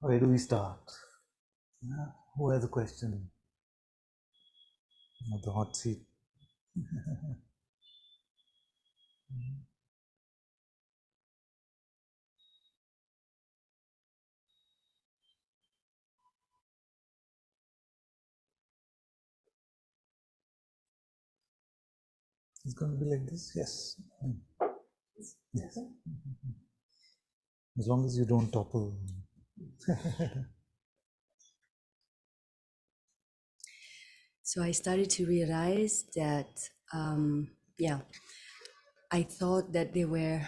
Where do we start? Who has a question? The hot seat. It's going to be like this? Yes. Yes. As long as you don't topple. So I started to realize that, I thought that they were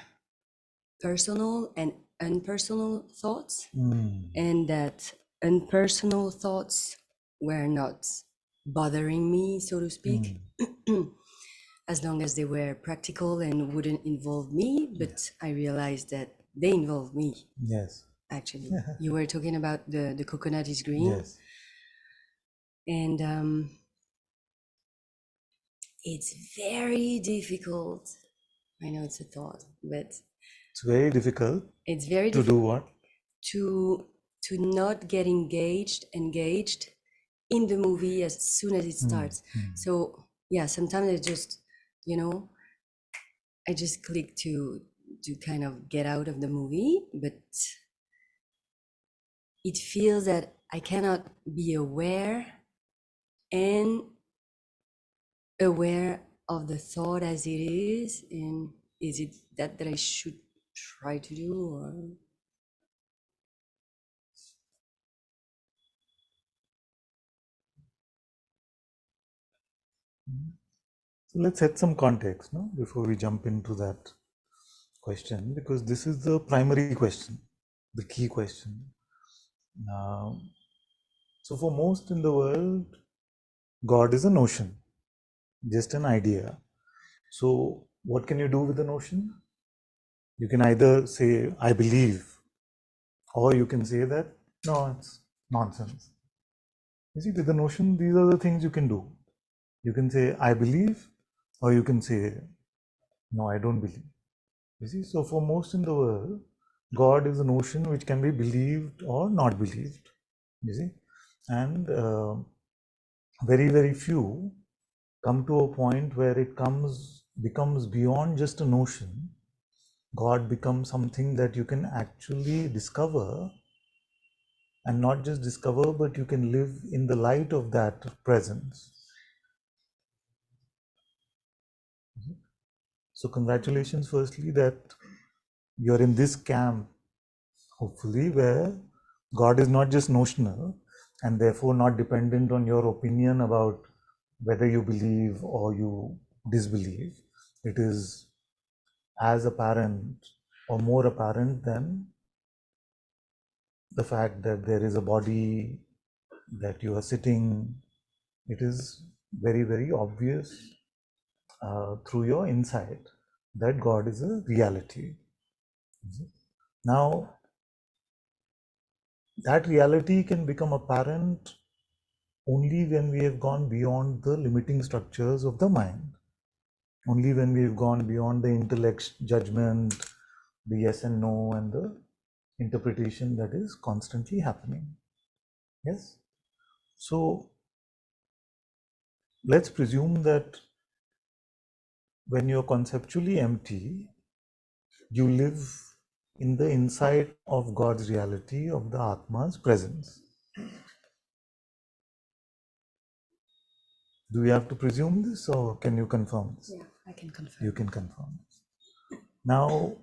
personal and unpersonal thoughts, and that unpersonal thoughts were not bothering me, so to speak, as long as they were practical and wouldn't involve me. But I realized that they involve me. Yes. Actually, you were talking about the coconut is green. Yes. And it's very difficult. I know it's a thought, but It's very difficult it's very to do what? To not get engaged in the movie as soon as it starts. So yeah, sometimes I just, I just click to kind of get out of the movie, but it feels that I cannot be aware of the thought as it is. And is it that I should try to do, or? So let's set some context, no, before we jump into that question, because this is the primary question, the key question. So for most in the world, God is a notion, just an idea. So what can you do with the notion? You can either say, I believe, or you can say that, no, it's nonsense. You see, with the notion, these are the things you can do. You can say, I believe, or you can say, no, I don't believe. You see, so for most in the world, God is a notion which can be believed or not believed. You see, and very, very few come to a point where it becomes beyond just a notion. God becomes something that you can actually discover, and not just discover, but you can live in the light of that presence. So congratulations firstly that you're in this camp, hopefully, where God is not just notional and therefore not dependent on your opinion about whether you believe or you disbelieve. It is as apparent or more apparent than the fact that there is a body, that you are sitting. It is very, very obvious through your insight that God is a reality. Now, that reality can become apparent only when we have gone beyond the limiting structures of the mind. Only when we have gone beyond the intellect judgment, the yes and no, and the interpretation that is constantly happening. Yes? So, let's presume that when you're conceptually empty, you live in the insight of God's reality, of the Atma's presence. Do we have to presume this, or can you confirm this? Yeah, I can confirm. You can confirm this. Now,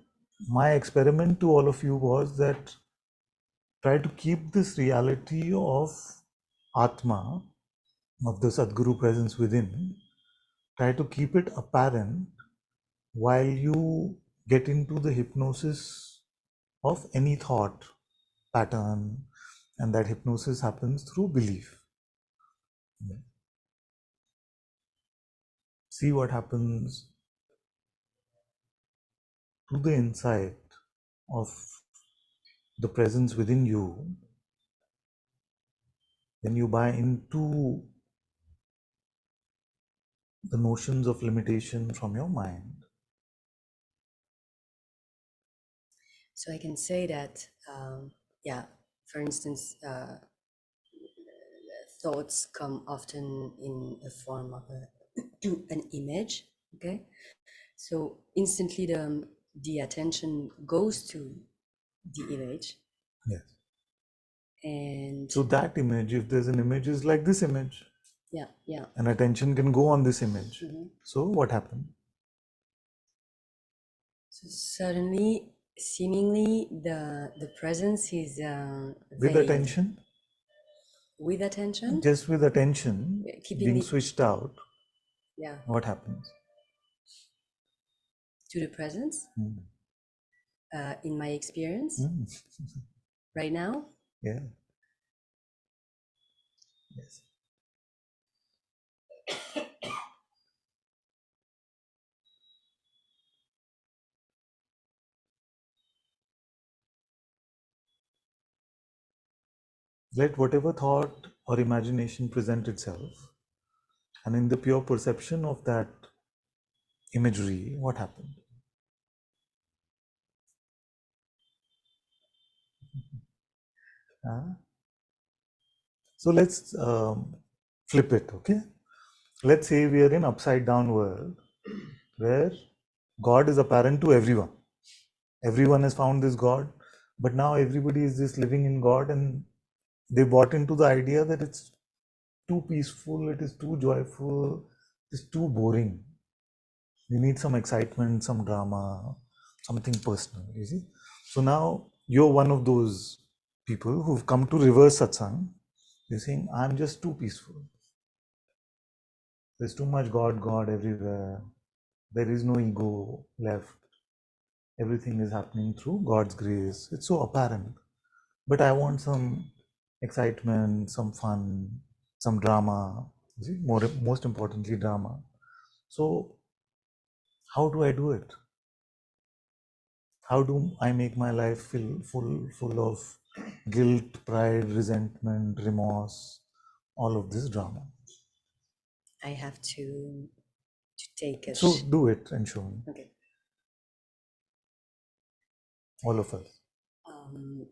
my experiment to all of you was that try to keep this reality of Atma, of the Sadguru presence within, try to keep it apparent while you get into the hypnosis of any thought pattern, and that hypnosis happens through belief. See what happens to the insight of the presence within you then you buy into the notions of limitation from your mind. So I can say that, for instance, thoughts come often in a form of an image, okay? So instantly the attention goes to the image. Yes. And so that image, if there's an image, is like this image. Yeah. And attention can go on this image. So what happened? So suddenly, seemingly, the presence is With veiled. attention? With attention? Just with attention being switched out, what happens? To the presence? In my experience, right now? Yeah. Yes. Let whatever thought or imagination present itself, and in the pure perception of that imagery, what happened? So let's flip it, okay? Let's say we are in upside down world where God is apparent to everyone. Everyone has found this God, but now everybody is just living in God, and they bought into the idea that it's too peaceful, it is too joyful, it's too boring. You need some excitement, some drama, something personal, you see. So now you're one of those people who've come to reverse satsang. You're saying, I'm just too peaceful. There's too much God everywhere. There is no ego left. Everything is happening through God's grace. It's so apparent. But I want some excitement, some fun, some drama. You see, most importantly, drama. So how do I do it? How do I make my life feel full of guilt, pride, resentment, remorse, all of this drama? I have to take a So do it and show me. Okay. All of us.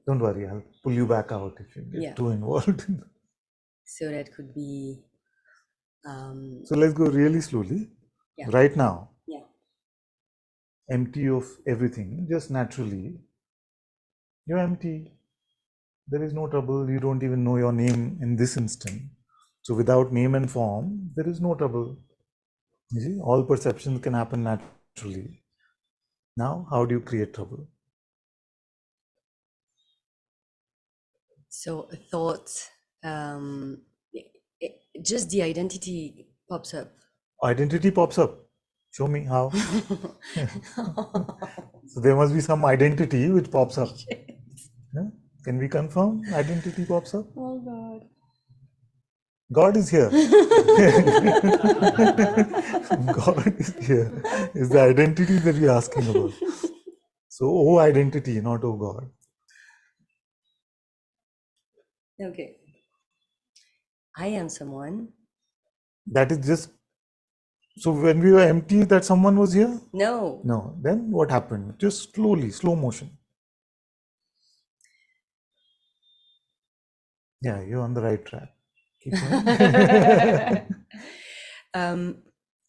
Don't worry, I'll pull you back out if you get too involved. So that could be. So let's go really slowly. Right now. Empty of everything, just naturally. You're empty. There is no trouble. You don't even know your name in this instant. So without name and form, there is no trouble. You see, all perceptions can happen naturally. Now, how do you create trouble? So a thought, just the identity pops up. Identity pops up. Show me how. So there must be some identity which pops up. Yeah? Can we confirm identity pops up? Oh God. God is here. God is here. Is the identity that we're asking about. So, oh identity, not oh God. Okay. I am someone. That is just. So when we were empty, that someone was here? No. No. Then what happened? Just slowly, slow motion. Yeah, you're on the right track. Keep going.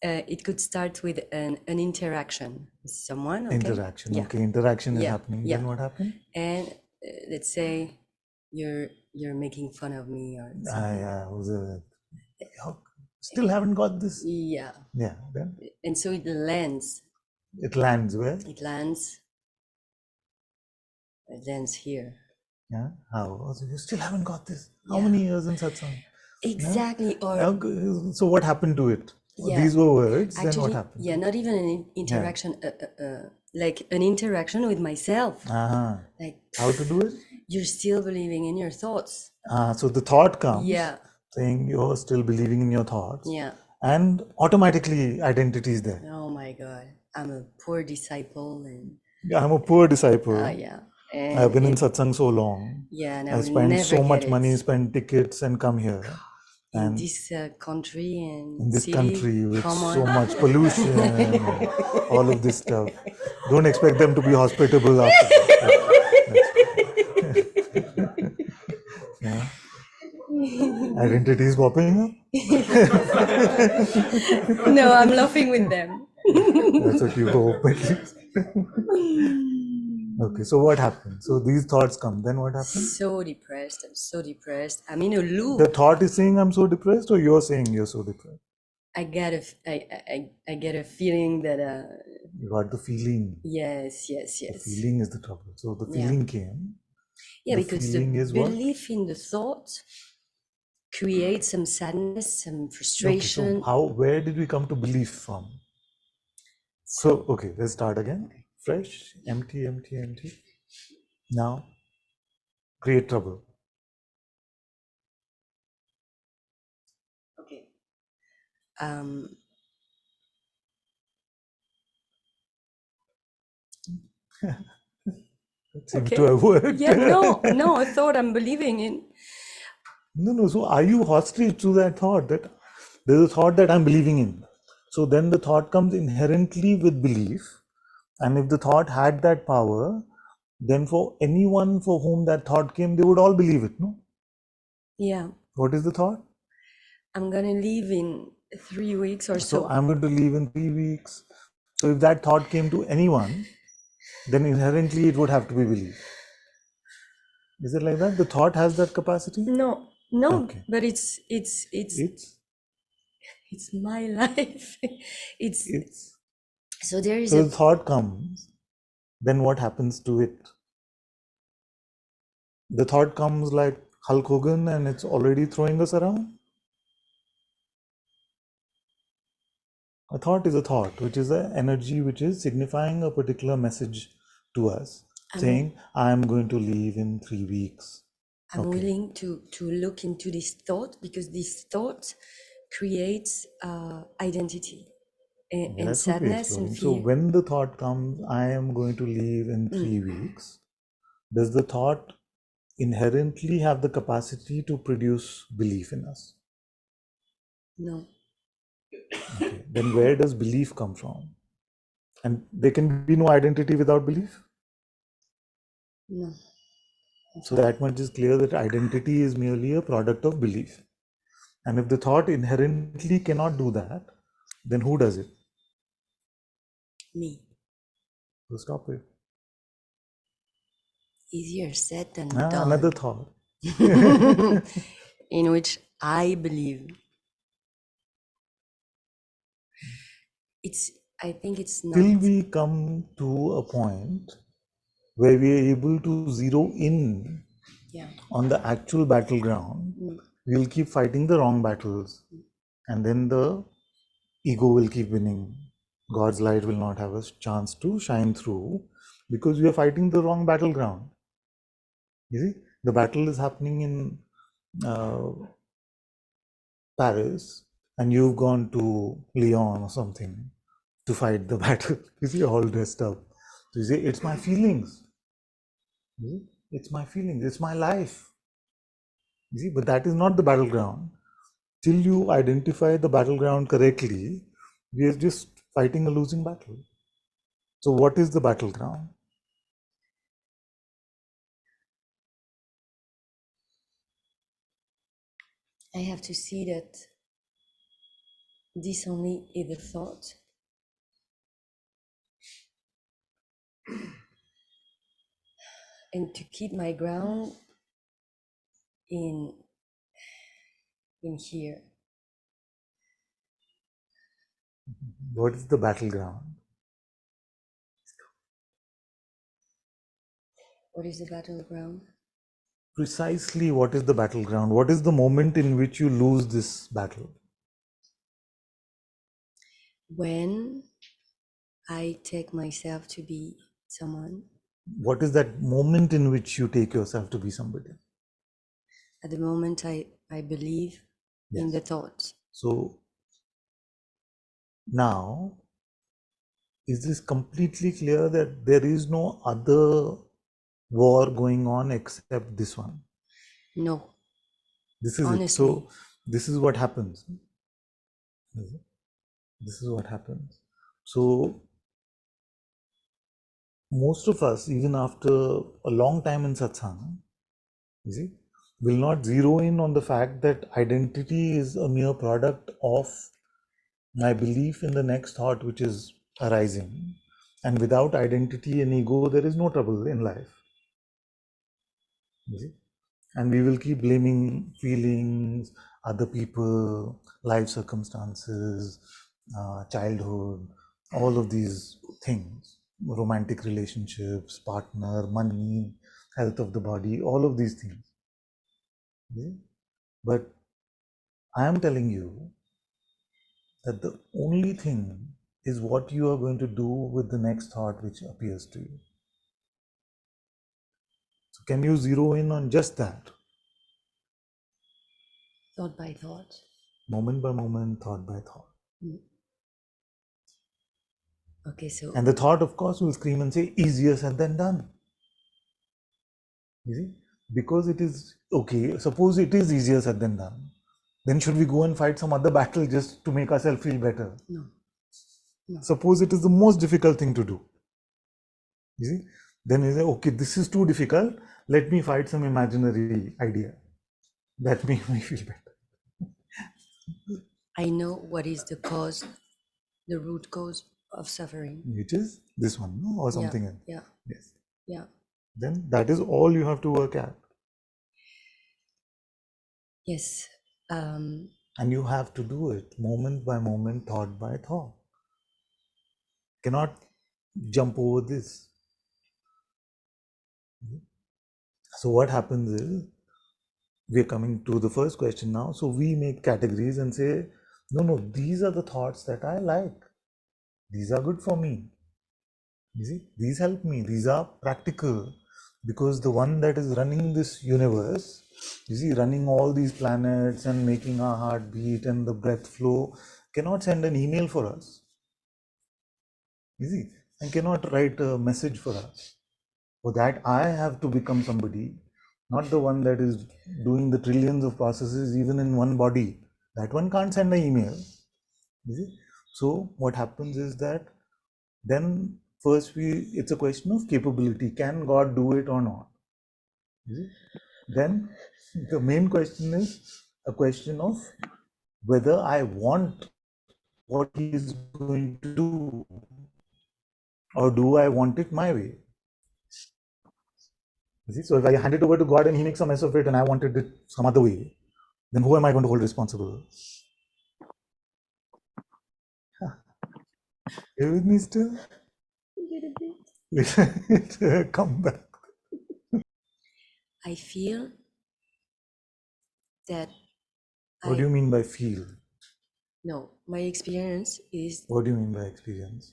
It could start with an interaction with someone. Okay? Interaction. Okay, interaction is happening. Then what happened? And let's say you're making fun of me or something. Still haven't got this. Yeah. Then. And so it lands. It lands where? It lands here. Yeah. How? So you still haven't got this. How many years in satsang? Exactly. Yeah? Or so what happened to it? These were words. Actually, then what happened? Yeah, not even an interaction. Like an interaction with myself. Like how to do it? You're still believing in your thoughts. So the thought comes. Yeah. Saying you're still believing in your thoughts. Yeah. And automatically identity is there. Oh my God. I'm a poor disciple and I'm a poor disciple. Yeah. And I've been in satsang so long. Yeah, and I I will spent never so much get money, it spend tickets and come here. in And this country and in this city. country with Come so on. much pollution, all of this stuff. Don't expect them to be hospitable after that. Yeah. Identity is popping up. No, I'm laughing with them. That's what you hope at least. Okay, so what happened? So these thoughts come. Then what happens? So depressed. I'm so depressed. I'm in a loop. The thought is saying I'm so depressed, or you're saying you're so depressed? I get a feeling that You got the feeling. yes. The feeling is the trouble. So the feeling came. Yeah, The because feeling the is what? belief in the thought creates some sadness, some Okay, frustration. so where did we come to belief from? So okay, let's start again. Fresh, empty, empty, empty. Now, create trouble. Okay. It seems to have worked. Yeah, no, a thought I'm believing in. No. So are you hostage to that thought? That there's a thought that I'm believing in. So then the thought comes inherently with belief. And if the thought had that power, then for anyone for whom that thought came, they would all believe it, no? Yeah. What is the thought? I'm gonna leave in 3 weeks or So so. I'm going to leave in 3 weeks. So if that thought came to anyone, then inherently it would have to be believed. Is it like that? The thought has that capacity? No, Okay. but it's my life. It's So there is so the thought comes, then what happens to it? The thought comes like Hulk Hogan and it's already throwing us around. A thought is a thought, which is an energy which is signifying a particular message to us, saying, I am going to leave in 3 weeks. I'm willing to look into this thought because this thought creates identity and That's what we're sadness and exploring. fear. So when the thought comes, I am going to leave in 3 weeks, does the thought inherently have the capacity to produce belief in us? No. Okay. Then where does belief come from? And there can be no identity without belief? No. So that much is clear that identity is merely a product of belief. And if the thought inherently cannot do that, then who does it? Me. So stop it. Easier said than done. Another thought. In which I believe. I think it's not. Till we come to a point where we are able to zero in on the actual battleground, we'll keep fighting the wrong battles. And then the ego will keep winning. God's light will not have a chance to shine through because we are fighting the wrong battleground. You see, the battle is happening in Paris, and you've gone to Lyon or something to fight the battle. You see, all dressed up. So you say, it's my feelings. You see? It's my feelings. It's my life. You see, but that is not the battleground. Till you identify the battleground correctly, we are just fighting a losing battle. So what is the battleground? I have to see that this only is a thought. And to keep my ground in here. What is the battleground? What is the battleground? Precisely what is the battleground? What is the moment in which you lose this battle? When I take myself to be someone. What is that moment in which you take yourself to be somebody? At the moment I believe in the thoughts. So now, is this completely clear that there is no other war going on except this one. No. This is Honestly. it. So this is what happens. This is what happens. So most of us, even after a long time in satsang, you see, will not zero in on the fact that identity is a mere product of my belief in the next thought which is arising. And without identity and ego, there is no trouble in life. You see? And we will keep blaming feelings, other people, life circumstances, childhood, all of these things, romantic relationships, partner, money, health of the body, all of these things. Okay? But I am telling you that the only thing is what you are going to do with the next thought which appears to you. So can you zero in on just that? Thought by thought. Moment by moment, thought by thought. Okay, so. And the thought, of course, will scream and say, easier said than done. You see? Because it is, okay, suppose it is easier said than done. Then should we go and fight some other battle just to make ourselves feel better? No. No. Suppose it is the most difficult thing to do. You see? Then you say, okay, this is too difficult. Let me fight some imaginary idea that makes me feel better. I know what is the cause, the root cause of suffering. Which is this one, no? Or something else. Yeah. Yes. Yeah. Then that is all you have to work at. Yes. And you have to do it moment by moment, thought by thought. Cannot jump over this. So what happens is, we're coming to the first question now. So we make categories and say, no, these are the thoughts that I like. These are good for me. You see, these help me. These are practical. Because the one that is running this universe, you see, running all these planets and making our heart beat and the breath flow, cannot send an email for us. You see, and cannot write a message for us. For that, I have to become somebody, not the one that is doing the trillions of processes even in one body. That one can't send an email. You see? So what happens is that then first it's a question of capability. Can God do it or not? You see? Then the main question is a question of whether I want what he is going to do, or do I want it my way? You see? So if I hand it over to God and he makes a mess of it and I wanted it some other way, then who am I going to hold responsible? You with me still? Come back. I feel that. What do you mean by feel? No, my experience is. What do you mean by experience?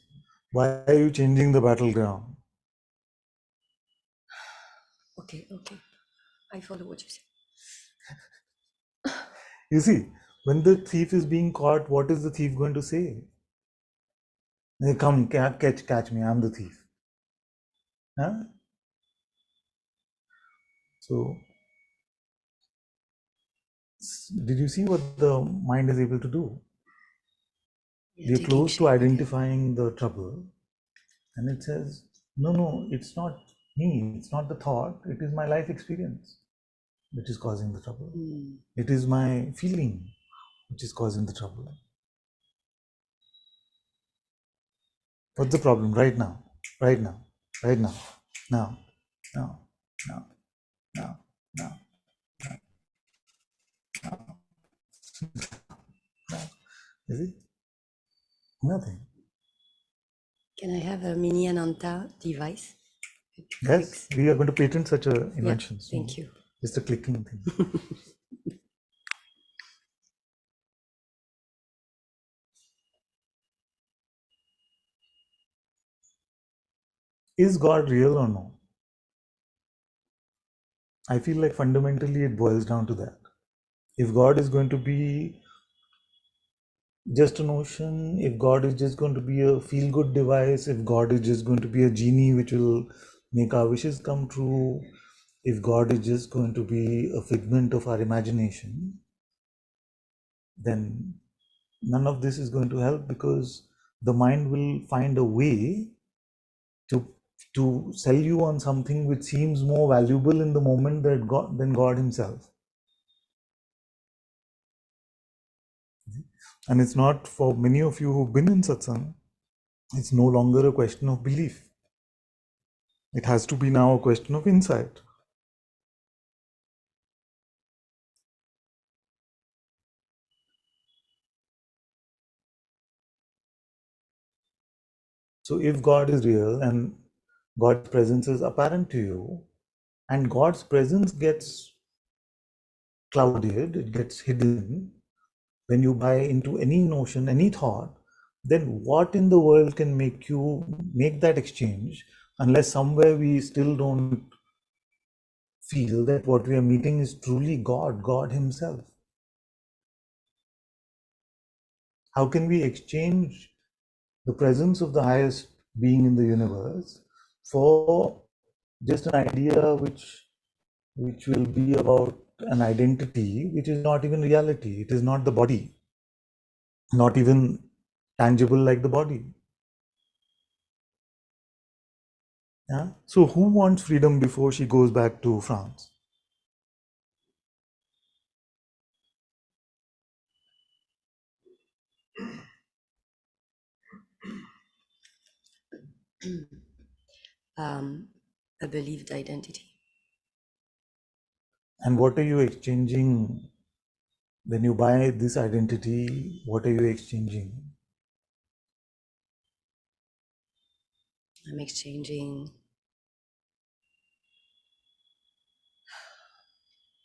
Why are you changing the battleground? Okay. I follow what you say. You see, when the thief is being caught, what is the thief going to say? Hey, come, catch me, I'm the thief. Huh? So, did you see what the mind is able to do? Yeah, We are taking close to shape again. identifying the trouble, and it says, no, it's not me, it's not the thought, it is my life experience which is causing the trouble. It is my feeling which is causing the trouble. What's the problem right now? Right now. Right now. Now. Now. Now. Now. Now. Now. Is it? Nothing. Can I have a mini Ananta device? Yes, we are going to patent such a invention. Yeah, thank you. Just a clicking thing. Is God real or no? I feel like fundamentally it boils down to that. If God is going to be just a notion, if God is just going to be a feel-good device, if God is just going to be a genie which will make our wishes come true, if God is just going to be a figment of our imagination, then none of this is going to help, because the mind will find a way to sell you on something which seems more valuable in the moment than God himself. And it's not, for many of you who've been in satsang, it's no longer a question of belief. It has to be now a question of insight. So if God is real and God's presence is apparent to you, and God's presence gets clouded, it gets hidden, when you buy into any notion, any thought, then what in the world can make you make that exchange, unless somewhere we still don't feel that what we are meeting is truly God himself? How can we exchange the presence of the highest being in the universe for just an idea which will be about an identity which is not even reality? It is not the body, not even tangible like the body. Yeah? So who wants freedom before she goes back to France? A believed identity. And what are you exchanging when you buy this identity? What are you exchanging? I'm exchanging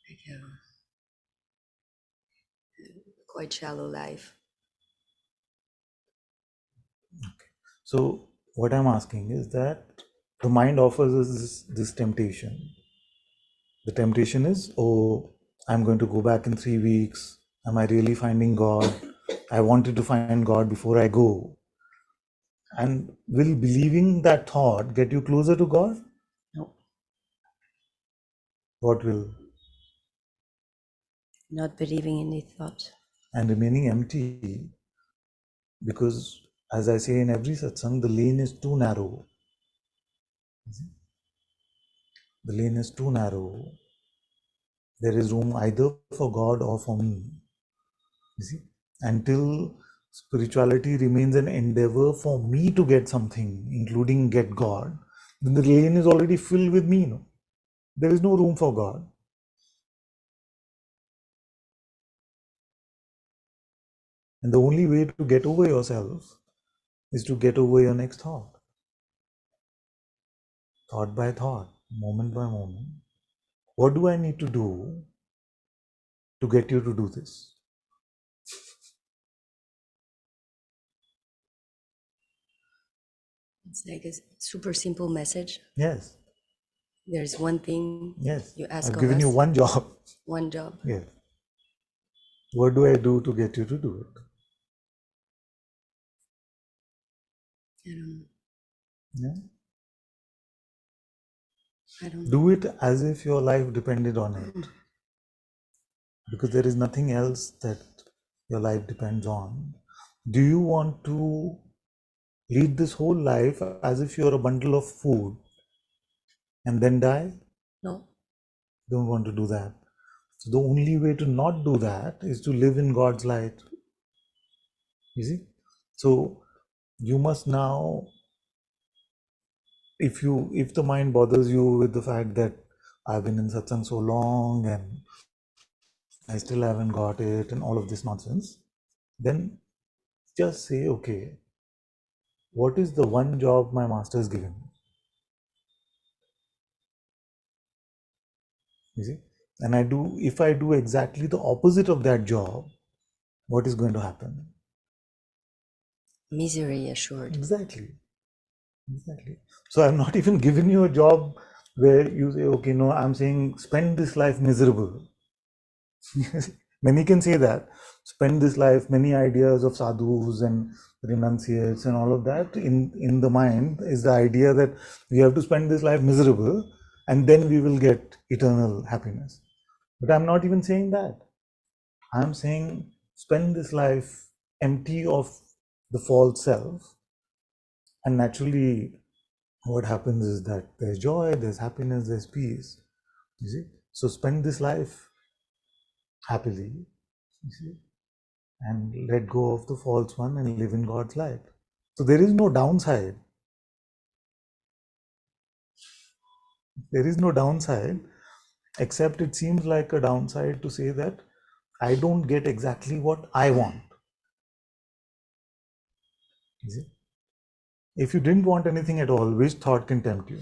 like a quite shallow life. Okay. So what I'm asking is that the mind offers us this temptation. The temptation is, oh, I'm going to go back in 3 weeks. Am I really finding God? I wanted to find God before I go. And will believing that thought get you closer to God? No. What will? Not believing in the thought. And remaining empty, because as I say in every satsang, the lane is too narrow. The lane is too narrow. There is room either for God or for me. You see, until spirituality remains an endeavor for me to get something, including get God, then the lane is already filled with me. No? There is no room for God. And the only way to get over yourself is to get over your next thought. Thought by thought, moment by moment. What do I need to do to get you to do this? It's like a super simple message. Yes. There's one thing Yes. you ask I've of given us. you one job. One job. Yes. What do I do to get you to do it? Yeah. I don't know. Do it as if your life depended on it. Because there is nothing else that your life depends on. Do you want to lead this whole life as if you're a bundle of food and then die? No. Don't want to do that. So the only way to not do that is to live in God's light. You see? So you must now, if the mind bothers you with the fact that I've been in satsang so long and I still haven't got it and all of this nonsense, then just say, okay, what is the one job my master has given me? You see? And if I do exactly the opposite of that job, what is going to happen? Misery assured. Exactly. So I'm not even giving you a job where you say, okay, no, I'm saying spend this life miserable. Many can say that, spend this life, many ideas of sadhus and renunciates and all of that in the mind is the idea that we have to spend this life miserable and then we will get eternal happiness. But I'm not even saying that. I'm saying spend this life empty of the false self, and naturally what happens is that there's joy, there's happiness, there's peace. You see? So spend this life happily, you see, and let go of the false one and live in God's light. So there is no downside. There is no downside, except it seems like a downside to say that I don't get exactly what I want. You see? If you didn't want anything at all, which thought can tempt you?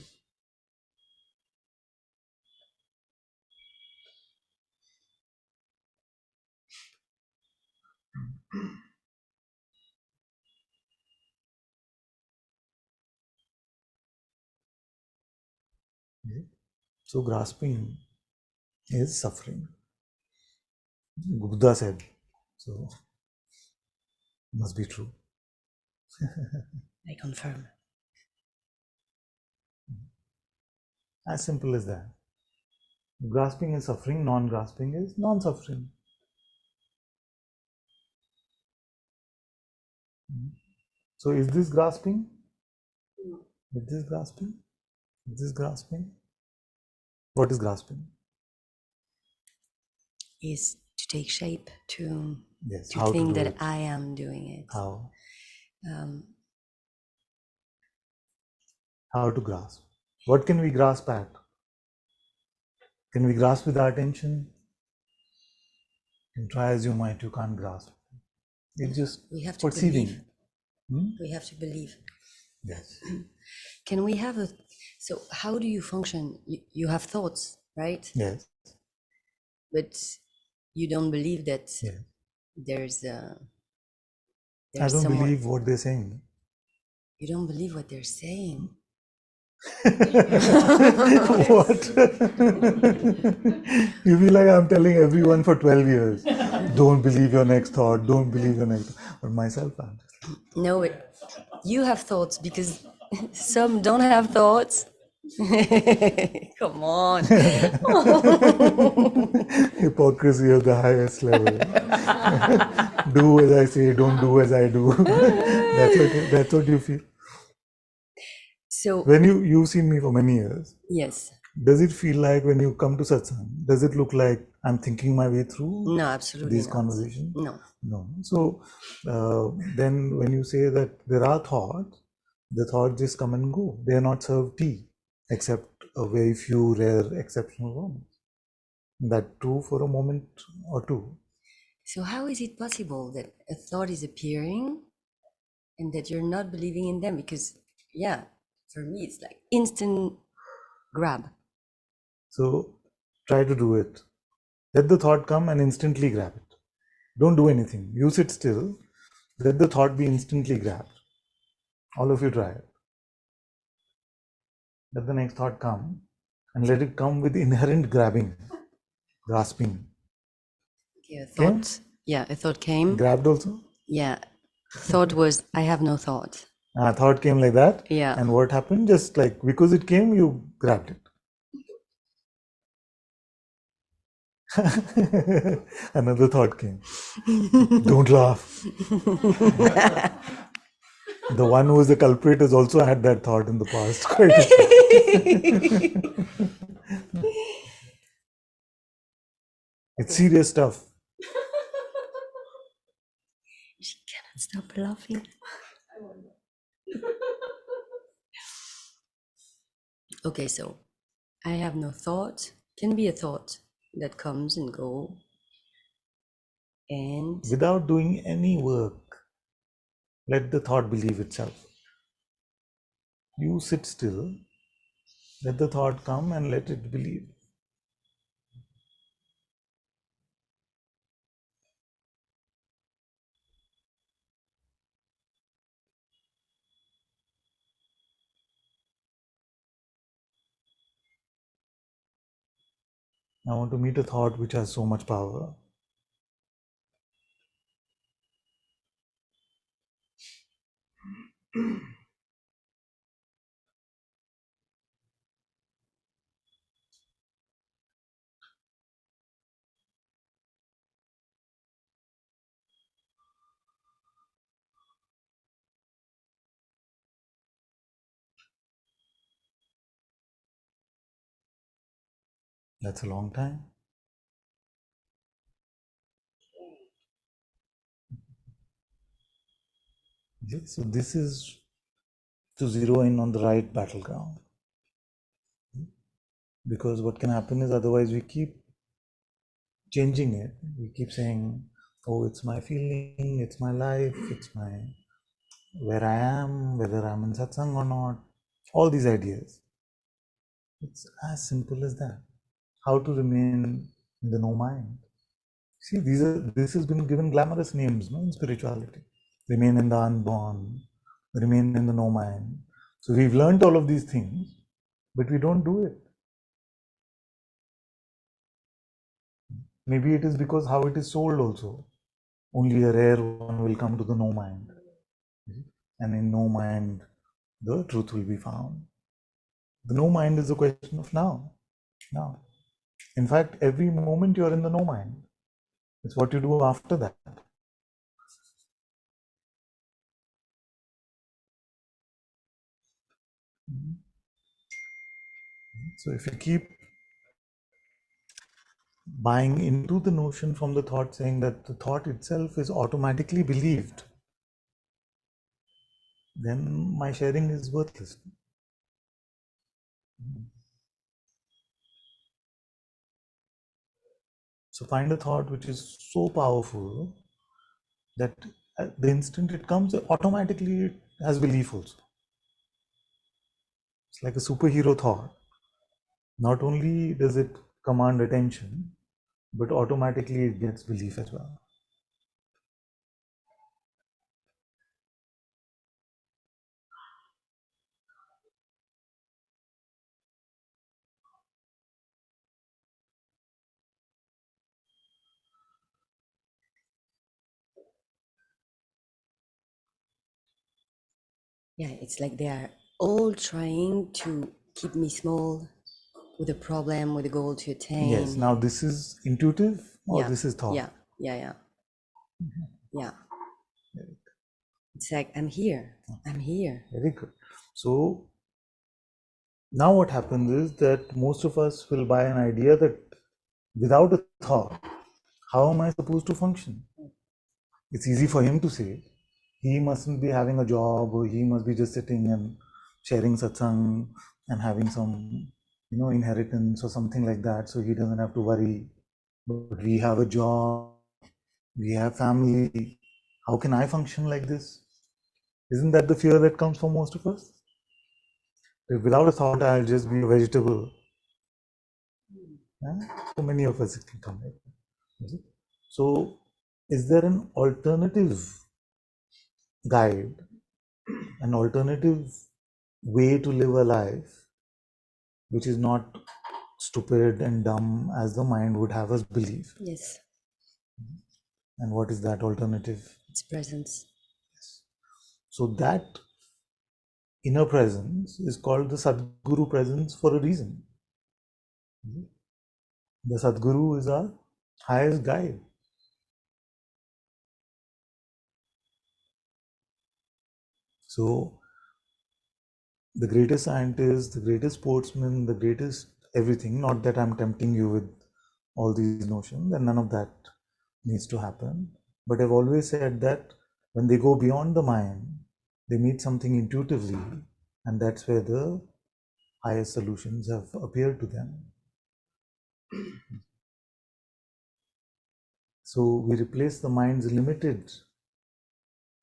You see? So grasping is suffering. Buddha said, so must be true. I confirm. As simple as that. Grasping is suffering, non-grasping is non-suffering. So is this grasping? Is this grasping? Is this grasping? What is grasping? Is to take shape, to Yes. to How to think do that it? I am doing it. How? Um, How to grasp? What can we grasp at? Can we grasp with our attention? And try as you might, you can't grasp. It's just we have to perceiving. believe. We have to believe. Yes. Can we have a? So how do you function? You have thoughts, right? Yes. But you don't believe that Yes. there's I don't someone. believe what they're saying. You don't believe what they're saying. What? You feel like I'm telling everyone for 12 years, don't believe your next thought, don't believe your next thought. But myself, I'm just No, you have thoughts because some don't have thoughts. Come on. hypocrisy of the highest level. Do as I say, don't do as I do. That's what you feel. So When you've seen me for many years, yes. does it feel like when you come to satsang, does it look like I'm thinking my way through No, absolutely these not. conversations? No. No. So then when you say that there are thoughts, the thoughts just come and go. They are not served tea, except a very few rare exceptional moments. That too for a moment or two. So how is it possible that a thought is appearing and that you're not believing in them? Because yeah, for me it's like instant grab. So try to do it. Let the thought come and instantly grab it. Don't do anything. You sit still. Let the thought be instantly grabbed. All of you try it. Let the next thought come and let it come with inherent grabbing, grasping. Okay, a thought. Yeah, a thought came. Grabbed also? Yeah. Thought was I have no thought. Thought came like that. Yeah. And what happened? Just like because it came, you grabbed it. Another thought came. Don't laugh. The one who is the culprit has also had that thought in the past. It's serious stuff. She cannot stop laughing. Okay, so I have no thought. Can be a thought that comes and go. And Without doing any work, let the thought believe itself. You sit still, let the thought come and let it believe. I want to meet a thought which has so much power. That's a long time. Okay, so this is to zero in on the right battleground. Because what can happen is otherwise we keep changing it. We keep saying, oh, it's my feeling, it's my life, it's my where I am, whether I'm in satsang or not, all these ideas. It's as simple as that. How to remain in the no mind. See, this has been given glamorous names, no, in spirituality. Remain in the unborn, remain in the no mind. So we've learned all of these things, but we don't do it. Maybe it is because how it is sold also. Only a rare one will come to the no mind. And in no mind, the truth will be found. The no mind is a question of now. Now. In fact, every moment you're in the no mind. It's what you do after that. So if you keep buying into the notion from the thought, saying that the thought itself is automatically believed, then my sharing is worthless. So find a thought which is so powerful that at the instant it comes, automatically it has belief also. It's like a superhero thought. Not only does it command attention, but automatically it gets belief as well. Yeah, it's like they are all trying to keep me small with a problem, with a goal to attain. Yes, now this is intuitive or Yeah, this is thought? yeah. It's like, I'm here. Very good. So now what happens is that most of us will buy an idea that without a thought, how am I supposed to function? It's easy for him to say, he mustn't be having a job, or he must be just sitting and sharing satsang and having some, inheritance or something like that, so he doesn't have to worry. But we have a job, we have family. How can I function like this? Isn't that the fear that comes for most of us? If without a thought, I'll just be a vegetable. Yeah? For many of us, it can come like that. So, is there an alternative guide, an alternative way to live a life which is not stupid and dumb as the mind would have us believe? Yes, And what is that alternative? it's presence. So, that inner presence is called the Sadguru presence for a reason. The Sadguru is our highest guide. So, the greatest scientist, the greatest sportsman, the greatest everything, not that I'm tempting you with all these notions, and none of that needs to happen. But I've always said that when they go beyond the mind, they meet something intuitively, and that's where the highest solutions have appeared to them. So we replace the mind's limited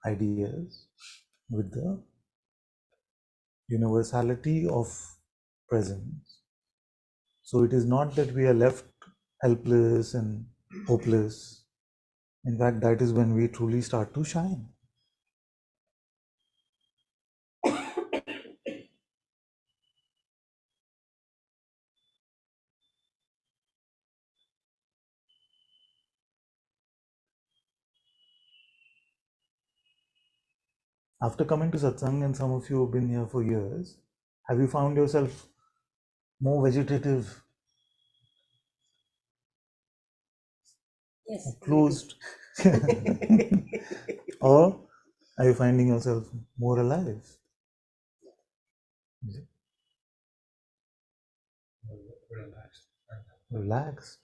ideas with the universality of presence. So it is not that we are left helpless and hopeless. In fact, that is when we truly start to shine. After coming to Satsang, and some of you have been here for years, have you found yourself more vegetative, Yes. closed? Or are you finding yourself more alive? Relaxed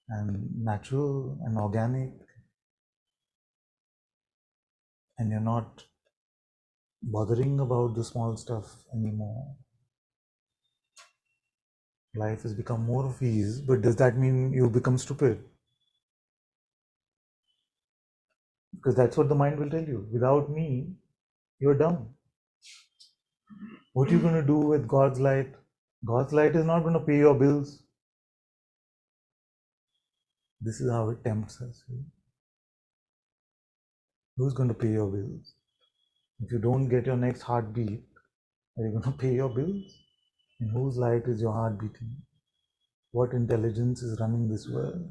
and natural and organic, and you're not bothering about the small stuff anymore. Life has become more of ease, but does that mean you become stupid? Because that's what the mind will tell you. Without me, you're dumb. What are you going to do with God's light? God's light is not going to pay your bills. This is how it tempts us. Who's going to pay your bills? If you don't get your next heartbeat, are you going to pay your bills? In whose light is your heart beating? What intelligence is running this world?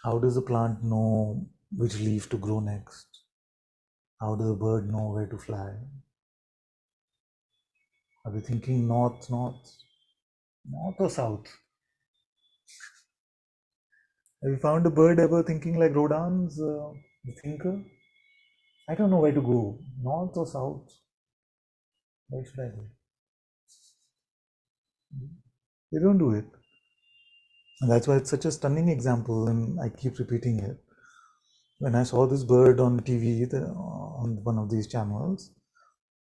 How does a plant know which leaf to grow next? How does a bird know where to fly? Are we thinking north, north, north or south? Have you found a bird ever thinking like Rodin's, the thinker? I don't know where to go, north or south. Where should I go? They don't do it. And that's why it's such a stunning example, and I keep repeating it. When I saw this bird on TV, on one of these channels,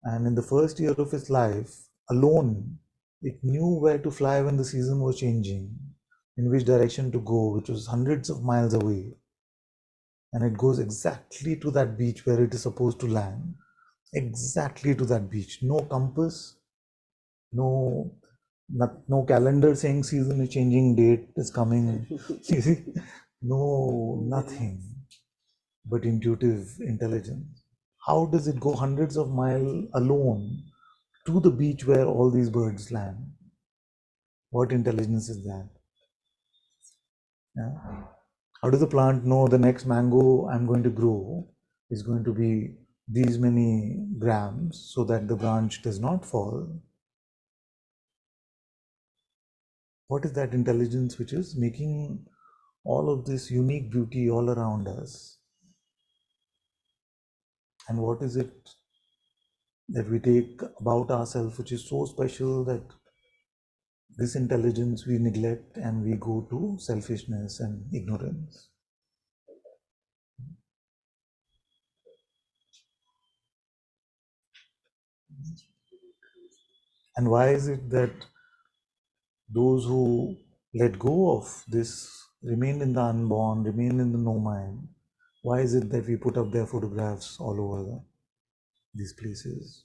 and in the first year of its life, alone, it knew where to fly when the season was changing, in which direction to go, which was hundreds of miles away. And it goes exactly to that beach where it is supposed to land, exactly to that beach. No compass, no no calendar saying season is changing, date is coming. You see, no, nothing but intuitive intelligence. How does it go hundreds of miles alone to the beach where all these birds land? What intelligence is that? Yeah. How does the plant know the next mango I'm going to grow is going to be these many grams so that the branch does not fall? What is that intelligence which is making all of this unique beauty all around us? And what is it that we take about ourselves which is so special that this intelligence we neglect and we go to selfishness and ignorance? And why is it that those who let go of this, remain in the unborn, remain in the no mind, why is it that we put up their photographs all over these places?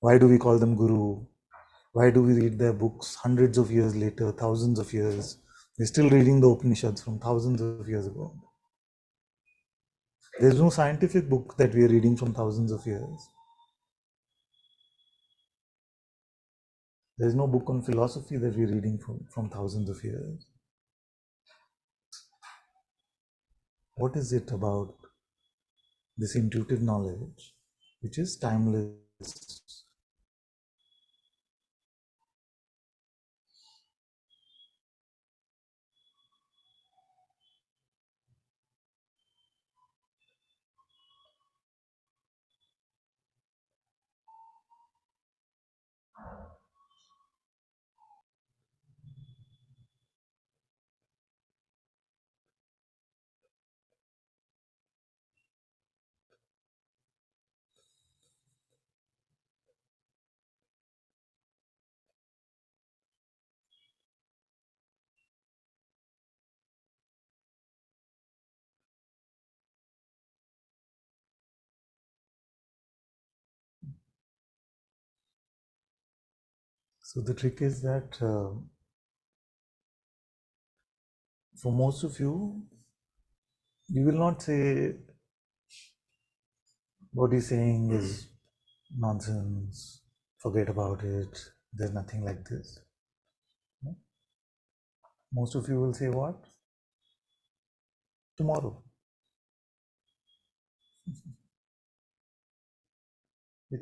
Why do we call them guru? Why do we read their books hundreds of years later, thousands of years? We're still reading the Upanishads from thousands of years ago. There's no scientific book that we are reading from thousands of years. There's no book on philosophy that we're reading from thousands of years. What is it about this intuitive knowledge which is timeless? So the trick is that for most of you, you will not say what he's saying is nonsense, forget about it, there's nothing like this. Most of you will say what? Tomorrow.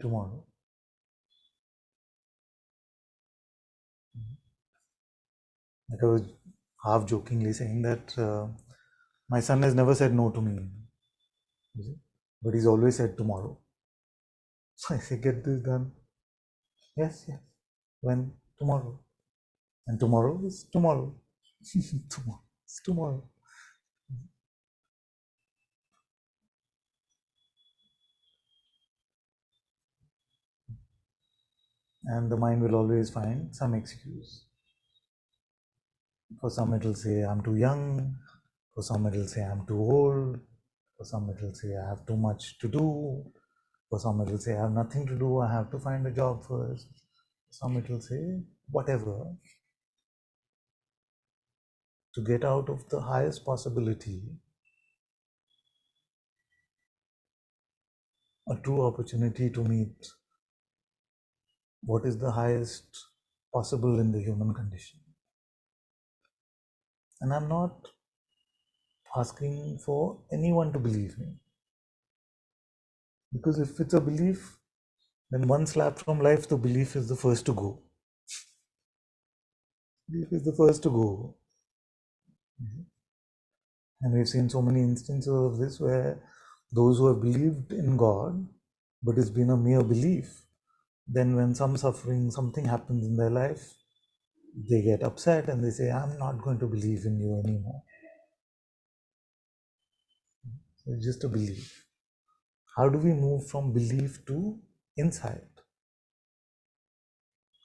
tomorrow. Like I was half jokingly saying that my son has never said no to me, but he's always said tomorrow. So I say, get this done. Yes, yes. When? Tomorrow. And tomorrow is tomorrow. Tomorrow is tomorrow. And the mind will always find some excuse. For some it will say I'm too young, for some it will say I'm too old, for some it will say I have too much to do, for some it will say I have nothing to do, I have to find a job first. Some it will say whatever, to get out of the highest possibility, a true opportunity to meet what is the highest possible in the human condition. And I'm not asking for anyone to believe me. Because if it's a belief, then one slap from life, the belief is the first to go. Belief is the first to go. And we've seen so many instances of this where those who have believed in God, but it's been a mere belief, then when some suffering, something happens in their life, they get upset and they say, I'm not going to believe in you anymore. It's just a belief. How do we move from belief to insight?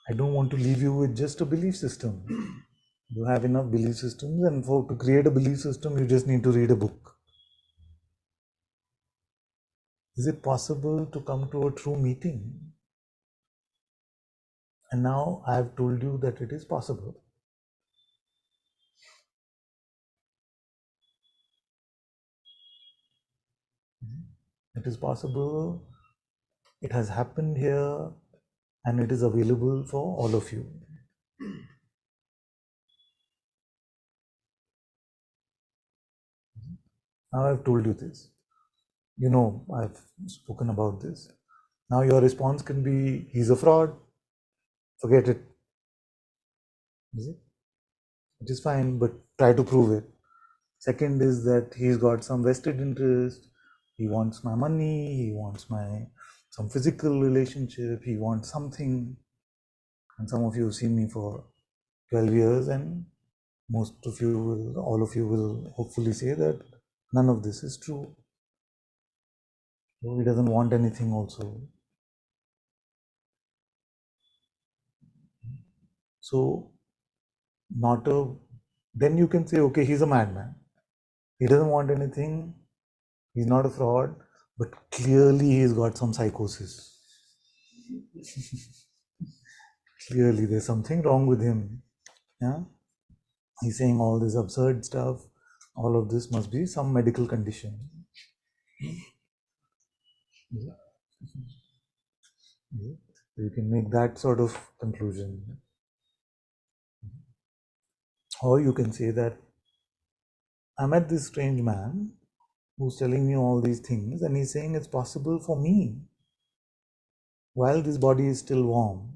I don't want to leave you with just a belief system. You have enough belief systems, and to create a belief system, you just need to read a book. Is it possible to come to a true meeting? And now I have told you that it is possible. It is possible, it has happened here, and it is available for all of you. Now I've told you this. You know, I've spoken about this. Now your response can be, he's a fraud, forget it. Is it? It is fine, but try to prove it. Second is that he's got some vested interest. He wants my money, he wants some physical relationship, he wants something. And some of you have seen me for 12 years, and most of you will, all of you will hopefully say that none of this is true. So he doesn't want anything also. So then you can say, okay, he's a madman. He doesn't want anything, he's not a fraud, but clearly he's got some psychosis. Clearly there's something wrong with him. Yeah? He's saying all this absurd stuff. All of this must be some medical condition. Yeah. Yeah. You can make that sort of conclusion. Or you can say that I met this strange man who's telling me all these things, and he's saying it's possible for me, while this body is still warm,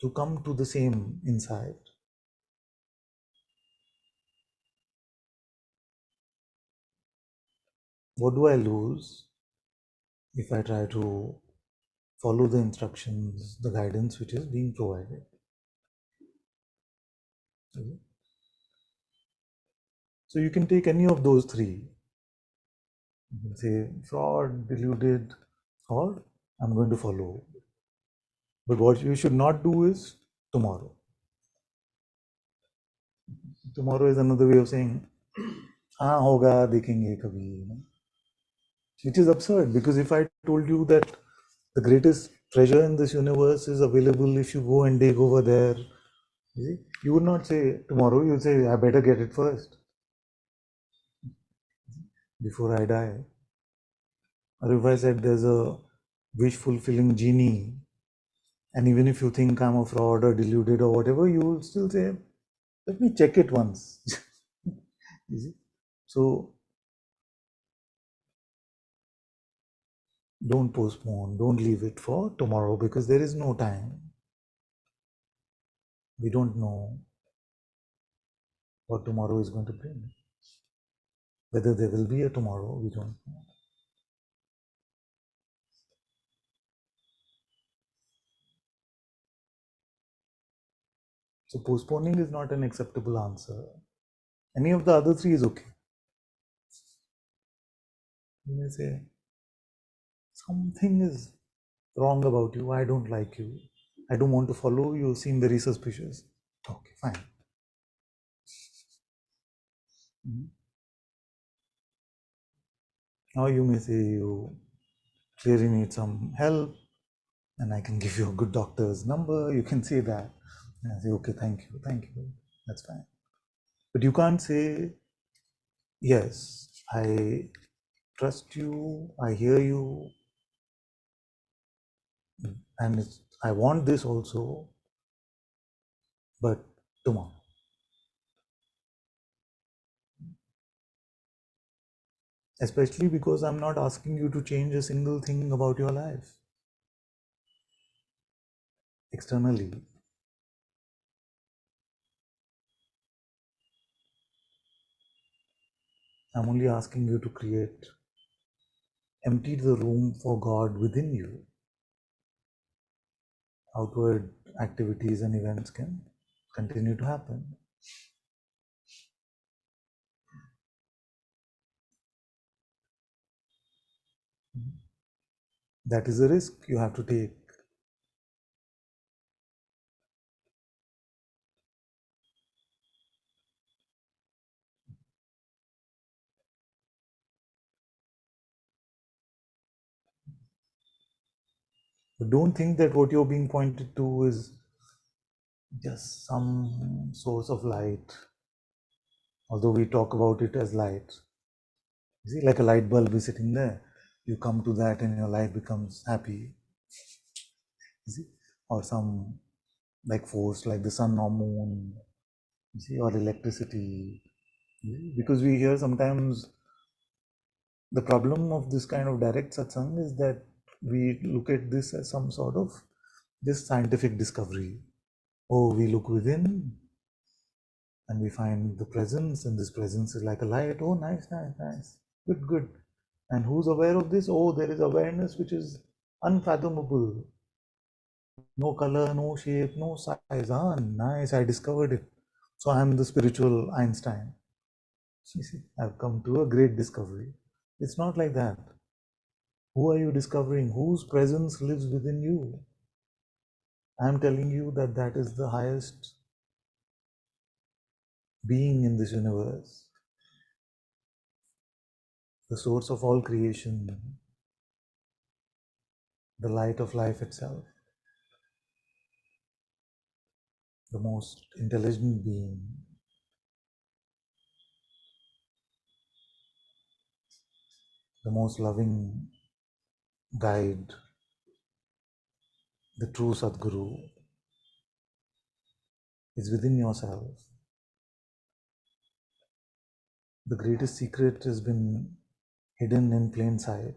to come to the same insight. What do I lose if I try to follow the instructions, the guidance which is being provided? Okay. So you can take any of those three. You can say fraud, deluded, or I'm going to follow. But what you should not do is tomorrow. Tomorrow is another way of saying, हाँ होगा देखेंगे कभी. Which is absurd, because if I told you that the greatest treasure in this universe is available if you go and dig over there, you would not say tomorrow, you would say I better get it first before I die. Or if I said there's a wish fulfilling genie, and even if you think I'm a fraud or deluded or whatever, you will still say, let me check it once. You see? So Don't postpone, don't leave it for tomorrow, because there is no time. We don't know what tomorrow is going to bring. Whether there will be a tomorrow, we don't know. So postponing is not an acceptable answer. Any of the other three is okay. You may say, something is wrong about you, I don't like you, I don't want to follow you, seem very suspicious. Okay, fine. Now you may say you clearly need some help and I can give you a good doctor's number. You can say that. And I say, okay, thank you, that's fine. But you can't say, yes, I trust you, I hear you, and I want this also, but tomorrow. Especially because I'm not asking you to change a single thing about your life externally. I'm only asking you to empty the room for God within you. Outward activities and events can continue to happen. That is a risk you have to take. But don't think that what you're being pointed to is just some source of light, although we talk about it as light. You see, like a light bulb is sitting there. You come to that and your life becomes happy. You see? Or some like force like the sun or moon, you see, or electricity. Because we hear sometimes the problem of this kind of direct satsang is that we look at this as some sort of just scientific discovery. Oh, we look within and we find the presence, and this presence is like a light. Oh, nice, good, good. And who's aware of this? Oh, there is awareness which is unfathomable. No color, no shape, no size. Ah, nice, I discovered it. So I am the spiritual Einstein. You see, I've come to a great discovery. It's not like that. Who are you discovering? Whose presence lives within you? I'm telling you that that is the highest being in this universe, the source of all creation, the light of life itself, the most intelligent being, the most loving guide, the true Sadguru is within yourself. The greatest secret has been hidden in plain sight.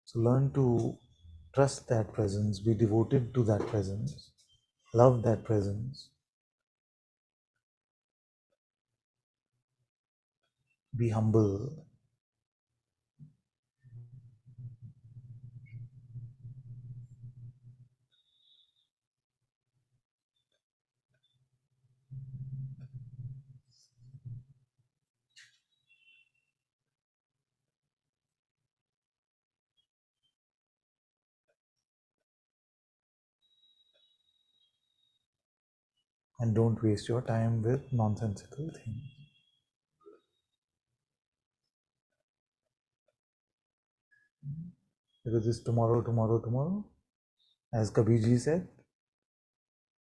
So learn to trust that presence, be devoted to that presence, love that presence, be humble, and don't waste your time with nonsensical things. Because this tomorrow, as Kabirji said,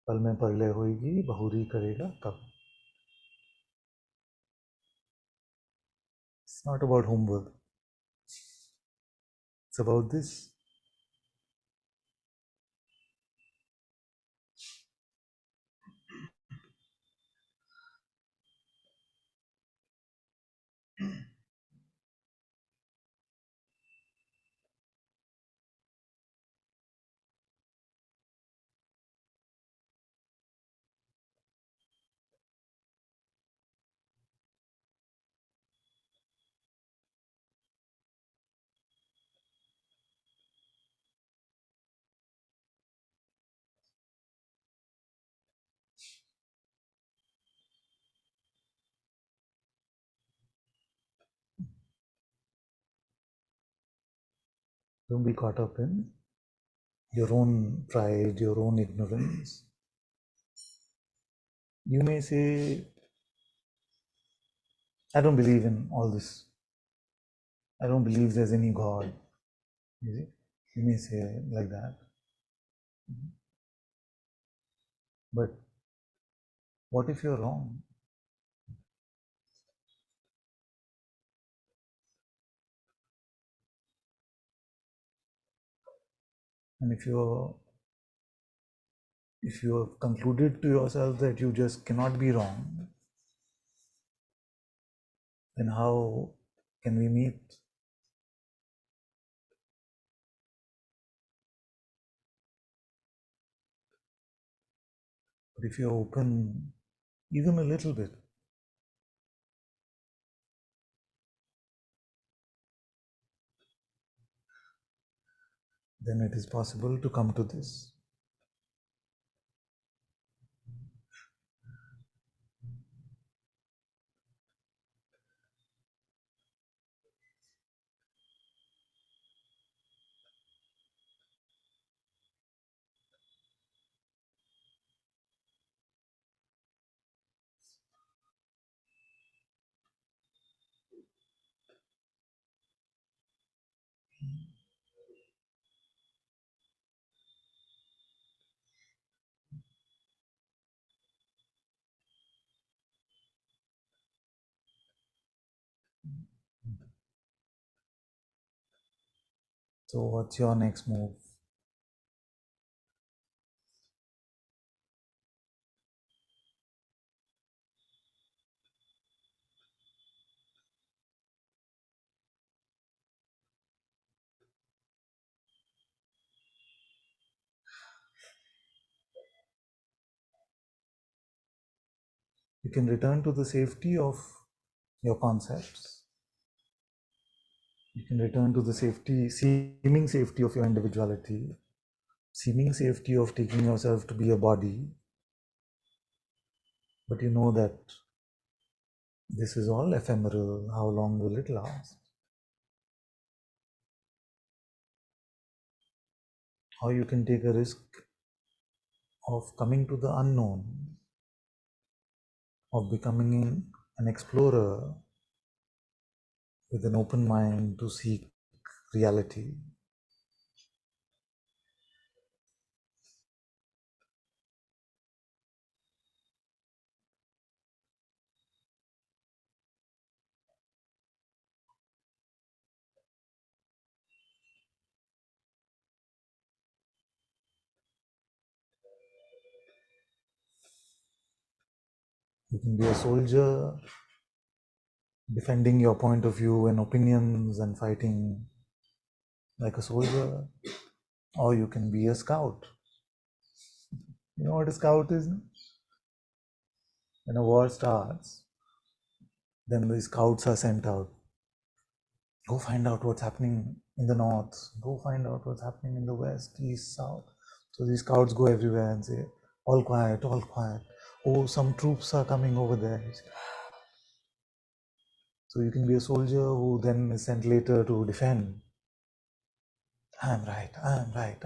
पल में परलय होएगी बहुरी करेगा कब. It's not about homework. It's about this. Don't be caught up in your own pride, your own ignorance. You may say, I don't believe in all this. I don't believe there's any God. You may say like that. But what if you're wrong? And if you have concluded to yourself that you just cannot be wrong, then how can we meet? But if you're open even a little bit, then it is possible to come to this. So what's your next move? You can return to the safety of your concepts. You can return to the safety, seeming safety of your individuality, seeming safety of taking yourself to be a body. But you know that this is all ephemeral. How long will it last? Or you can take a risk of coming to the unknown, of becoming an explorer with an open mind to seek reality. You can be a soldier defending your point of view and opinions and fighting like a soldier, or you can be a scout. You know what a scout is? When a war starts, then the scouts are sent out. Go find out what's happening in the north. Go find out what's happening in the west, east, south. So these scouts go everywhere and say, all quiet, all quiet. Oh, some troops are coming over there. So you can be a soldier who then is sent later to defend. I'm right,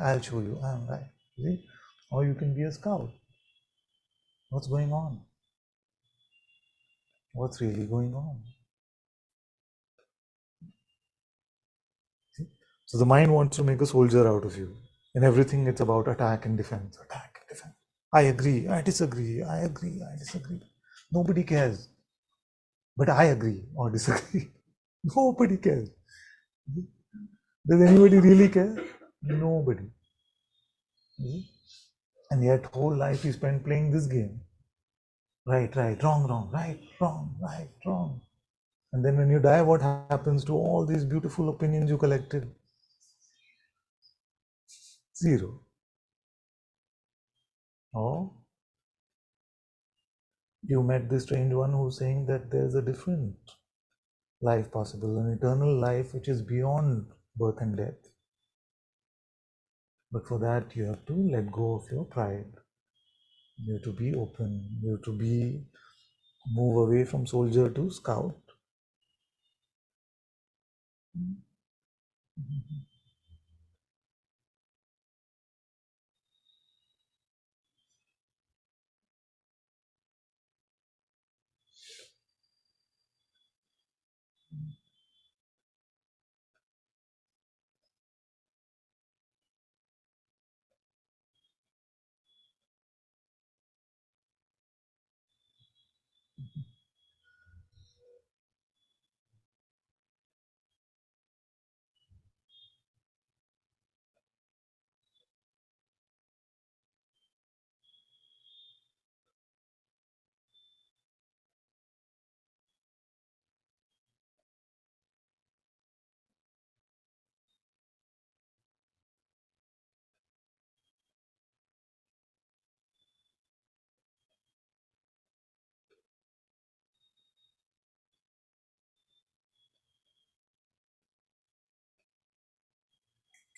I'll show you, I'm right. See? Or you can be a scout. What's going on? What's really going on? See? So the mind wants to make a soldier out of you. In everything, it's about attack and defense, attack and defense. I agree, I disagree, I agree, I disagree. Nobody cares. But I agree or disagree. Nobody cares. Does anybody really care? Nobody. And yet whole life you spend playing this game. Right, wrong, right, wrong. And then when you die, what happens to all these beautiful opinions you collected? Zero. Or you met this strange one who's saying that there's a different life possible, an eternal life which is beyond birth and death. But for that, you have to let go of your pride. You have to be open. You have to move away from soldier to scout.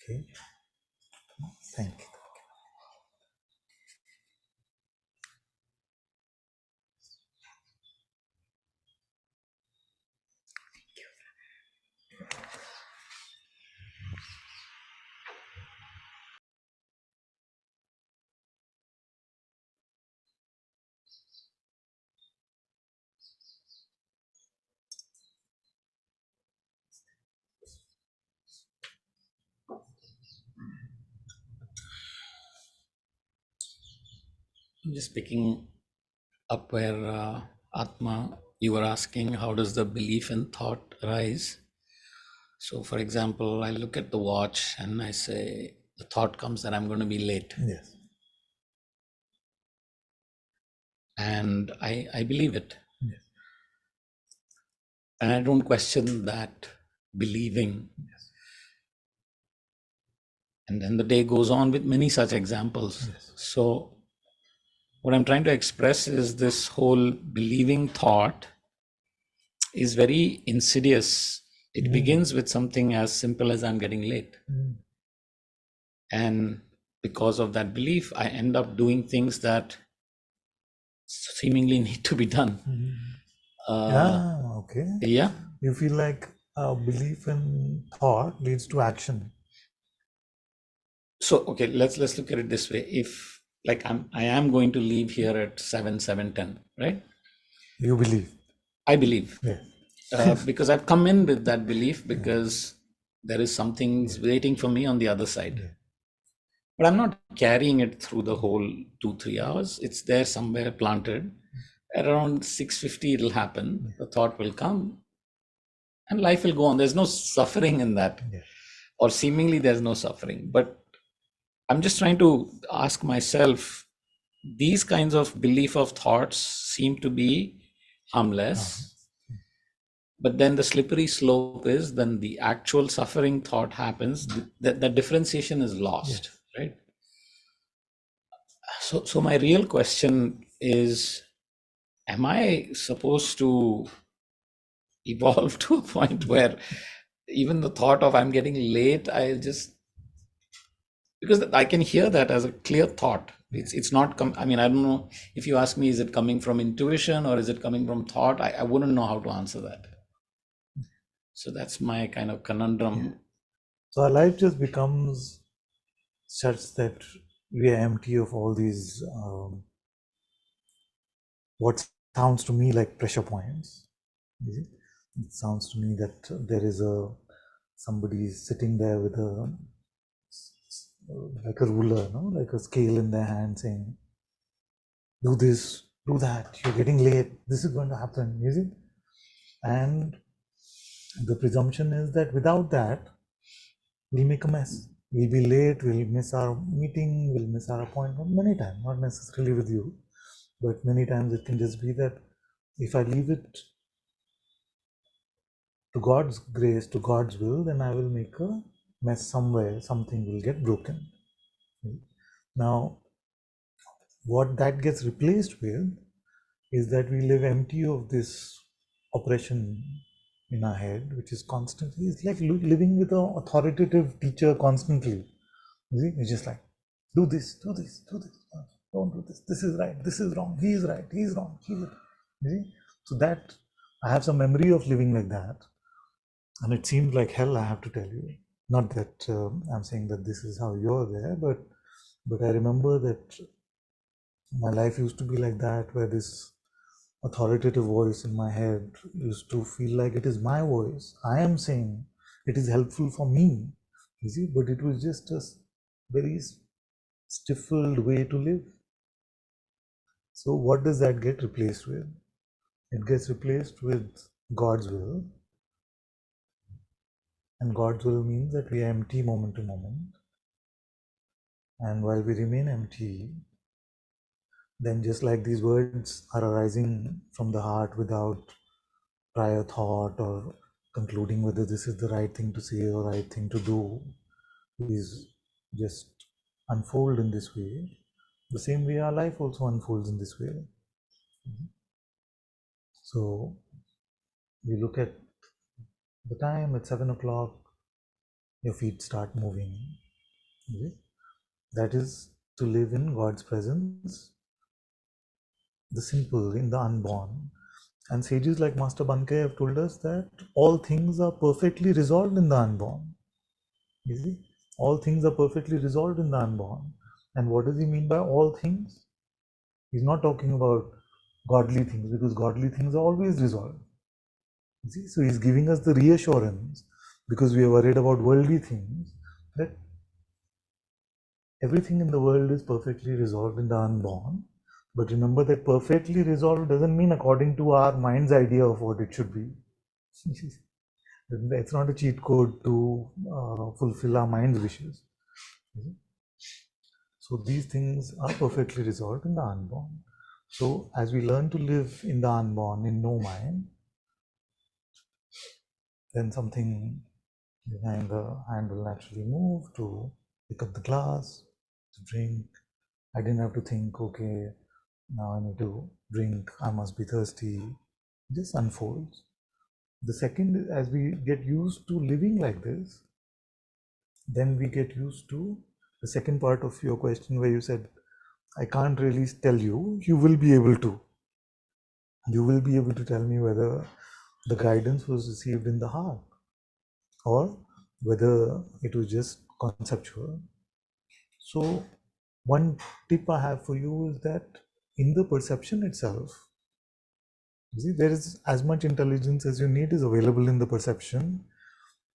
Okay, thank you. I'm just picking up where Atma, you were asking, how does the belief in thought arise? So, for example, I look at the watch and I say, the thought comes that I'm going to be late. Yes. And I believe it. Yes. And I don't question that believing. Yes. And then the day goes on with many such examples. Yes. So, what I'm trying to express is this whole believing thought is very insidious. It begins with something as simple as I'm getting late. And because of that belief, I end up doing things that seemingly need to be done. Okay. Yeah. You feel like belief in thought leads to action. So, okay, let's look at it this way. If like I am going to leave here at 7:10, right? You believe. I believe. Yeah. Because I've come in with that belief because there is something waiting for me on the other side. Yeah. But I'm not carrying it through the whole 2-3 hours. It's there somewhere planted. At around 6:50, it'll happen. The thought will come and life will go on. There's no suffering in that. Yeah. Or seemingly there's no suffering. But I'm just trying to ask myself, these kinds of belief of thoughts seem to be harmless. But then the slippery slope is then the actual suffering thought happens, that differentiation is lost, right? So my real question is, am I supposed to evolve to a point where even the thought of I'm getting late, I just, because I can hear that as a clear thought. It's not I mean, I don't know if you ask me, is it coming from intuition or is it coming from thought? I wouldn't know how to answer that. So that's my kind of conundrum. Yeah. So our life just becomes such that we are empty of all these what sounds to me like pressure points. It sounds to me that there is somebody sitting there with a like a ruler, no, like a scale in their hand, saying, "Do this, do that. You're getting late. This is going to happen." You see, and the presumption is that without that, we'll make a mess. We'll be late. We'll miss our meeting. We'll miss our appointment many times. Not necessarily with you, but many times it can just be that if I leave it to God's grace, to God's will, then I will make a mess somewhere, something will get broken. Now, what that gets replaced with is that we live empty of this oppression in our head, which is constantly, it's like living with an authoritative teacher constantly. You see? It's just like, do this, do this, do this, don't do this, this is right, this is wrong, he is right, he is wrong, he is right. You see? So that, I have some memory of living like that. And it seemed like hell, I have to tell you. Not that I'm saying that this is how you're there, but I remember that my life used to be like that, where this authoritative voice in my head used to feel like it is my voice. I am saying it is helpful for me, you see, but it was just a very stifled way to live. So what does that get replaced with? It gets replaced with God's will. And God's will means that we are empty moment to moment. And while we remain empty, then just like these words are arising from the heart without prior thought or concluding whether this is the right thing to say or right thing to do, is just unfold in this way. The same way our life also unfolds in this way. So you look at the time at 7 o'clock, your feet start moving. Okay? That is to live in God's presence, the simple, in the unborn. And sages like Master Banke have told us that all things are perfectly resolved in the unborn. You see? All things are perfectly resolved in the unborn. And what does he mean by all things? He's not talking about godly things, because godly things are always resolved. You see? So he's giving us the reassurance, because we are worried about worldly things, that everything in the world is perfectly resolved in the unborn. But remember that perfectly resolved doesn't mean according to our mind's idea of what it should be. It's not a cheat code to fulfill our mind's wishes. So these things are perfectly resolved in the unborn. So as we learn to live in the unborn, in no mind, then something behind the hand will naturally move to pick up the glass, to drink. I didn't have to think, okay, now I need to drink, I must be thirsty. This unfolds. The second, as we get used to living like this, then we get used to the second part of your question where you said, I can't really tell you, you will be able to. You will be able to tell me whether the guidance was received in the heart or whether it was just conceptual. So one tip I have for you is that in the perception itself, you see, there is as much intelligence as you need is available in the perception,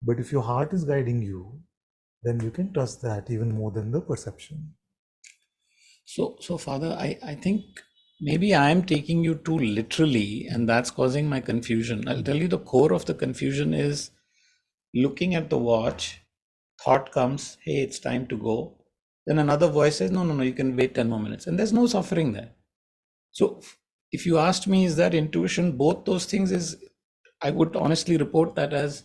but if your heart is guiding you, then you can trust that even more than the perception. So Father, I think maybe I am taking you too literally, and that's causing my confusion. I'll tell you the core of the confusion is looking at the watch, thought comes, hey, it's time to go. Then another voice says, no, you can wait 10 more minutes. And there's no suffering there. So if you asked me, is that intuition? Both those things is, I would honestly report that as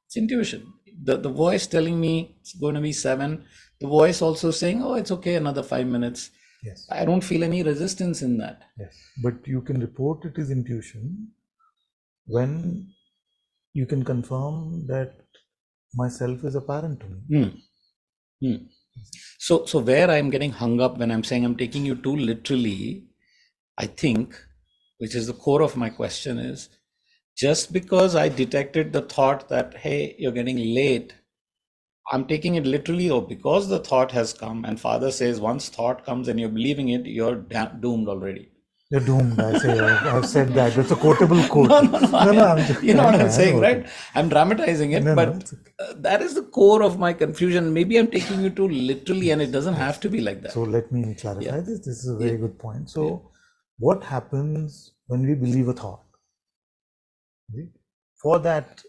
it's intuition. The voice telling me it's going to be 7, the voice also saying, oh, it's okay, another 5 minutes. Yes. I don't feel any resistance in that. Yes. But you can report it is intuition when you can confirm that myself is apparent to me. So where I'm getting hung up when I'm saying I'm taking you too literally, I think, which is the core of my question, is just because I detected the thought that, hey, you're getting late, I'm taking it literally, or because the thought has come, and Father says once thought comes and you're believing it, you're doomed already. You're doomed, I say. I've said that. It's a quotable quote. You know what I'm saying, right? I'm dramatizing it, No, but it's okay. that is the core of my confusion. Maybe I'm taking you too literally, and it doesn't have to be like that. So let me clarify Yeah. this. This is a very good point. So Yeah. what happens when we believe a thought? For that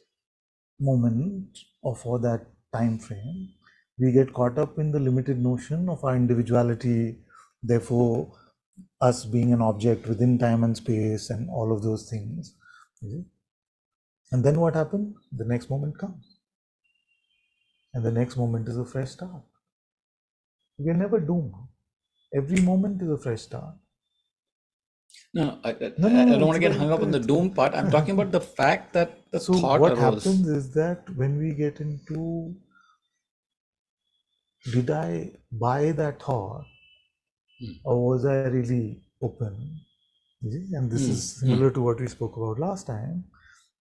moment or for that time frame, we get caught up in the limited notion of our individuality, therefore us being an object within time and space and all of those things. And then what happens? The next moment comes. And the next moment is a fresh start. We are never doomed. Every moment is a fresh start. No, I don't want to get hung up on the doom part. I'm talking about the fact that the thought what arose. happens is that when we get into, did I buy that thought or was I really open? And this is similar to what we spoke about last time.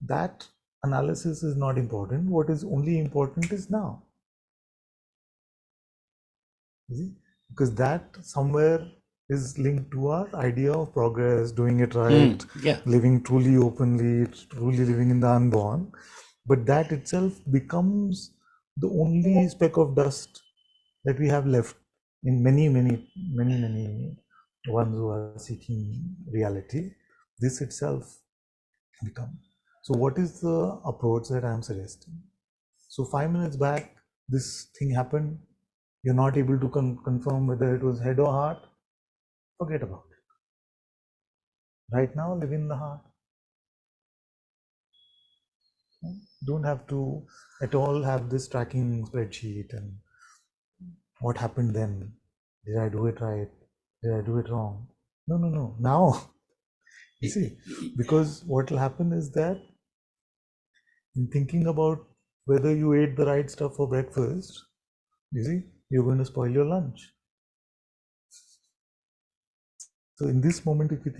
That analysis is not important. What is only important is now. Because that somewhere is linked to our idea of progress, doing it right, Yeah. living truly openly, truly living in the unborn. But that itself becomes the only speck of dust that we have left in many ones who are seeking reality. This itself become. So what is the approach that I am suggesting? So 5 minutes back, this thing happened. You're not able to confirm whether it was head or heart. Forget about it. Right now, live in the heart. Don't have to at all have this tracking spreadsheet and what happened then. Did I do it right? Did I do it wrong? No. Now, you see, because what will happen is that in thinking about whether you ate the right stuff for breakfast, you see, you're going to spoil your lunch. So in this moment, if you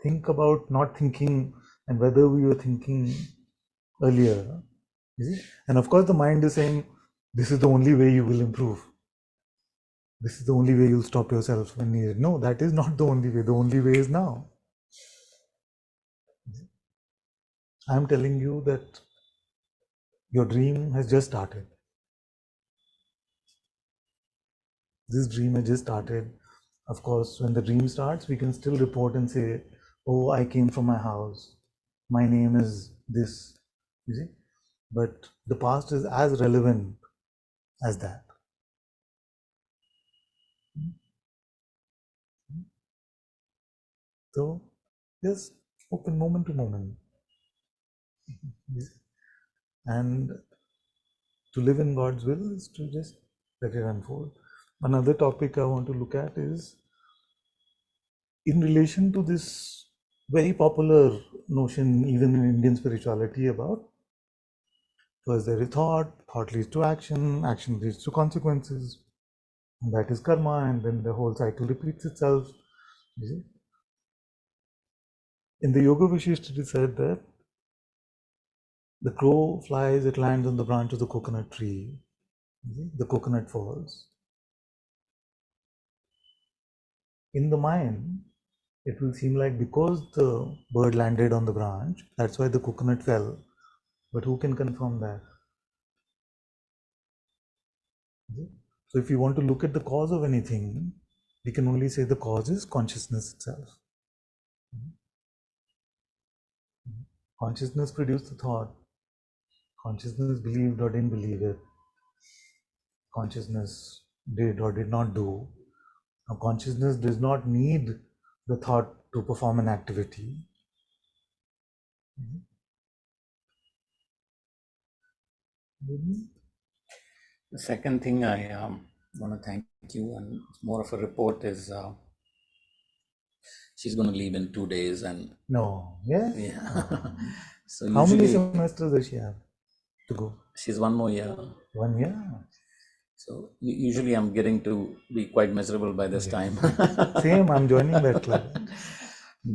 think about not thinking and whether we were thinking earlier, you see, and of course the mind is saying, this is the only way you will improve. This is the only way you'll stop yourself when needed. No, that is not the only way. The only way is now. I'm telling you that your dream has just started. This dream has just started. Of course, when the dream starts, we can still report and say, oh, I came from my house. My name is this. You see? But the past is as relevant as that. So just open moment to moment. And to live in God's will is to just let it unfold. Another topic I want to look at is in relation to this very popular notion, even in Indian spirituality, about first there is thought leads to action leads to consequences, and that is karma, and then the whole cycle repeats itself. You see? In the Yoga Vasishtha, it is said that the crow flies, it lands on the branch of the coconut tree. The coconut falls. In the mind, it will seem like because the bird landed on the branch, that's why the coconut fell. But who can confirm that? So if you want to look at the cause of anything, we can only say the cause is consciousness itself. Consciousness produced the thought. Consciousness believed or didn't believe it. Consciousness did or did not do. Now, consciousness does not need the thought to perform an activity. The second thing I want to thank you, and it's more of a report, is she's going to leave in 2 days, and No, yeah. So How many usually semesters does she have to go? she's 1 more year. 1 year. So usually I'm getting to be quite miserable by this time. Same, I'm joining that club.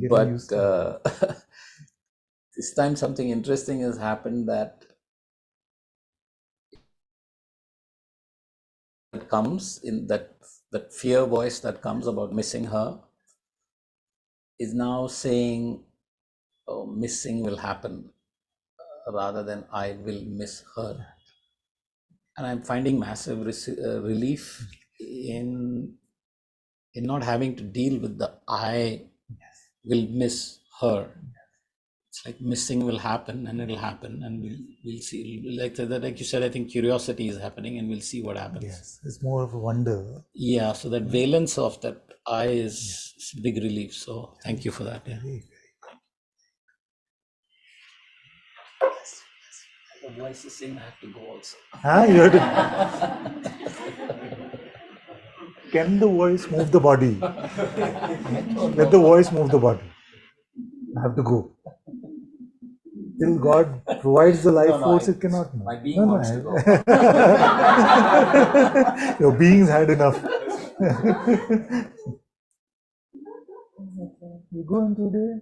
But this time something interesting has happened, that comes in that fear voice that comes about missing her is now saying, oh, missing will happen, rather than I will miss her. And I'm finding massive relief in not having to deal with the I will miss her. It's like missing will happen, and it'll happen, and we'll see. Like you said, I think curiosity is happening, and we'll see what happens. Yes, it's more of a wonder. Yeah, so that valence of that I is big relief. So thank you for that. Yeah. The voice is saying I have to go also. You have to... Can the voice move the body? Let the voice move the body. I have to go. Till God provides the life force, it cannot move. My being wants to go. Your being's had enough. You going today?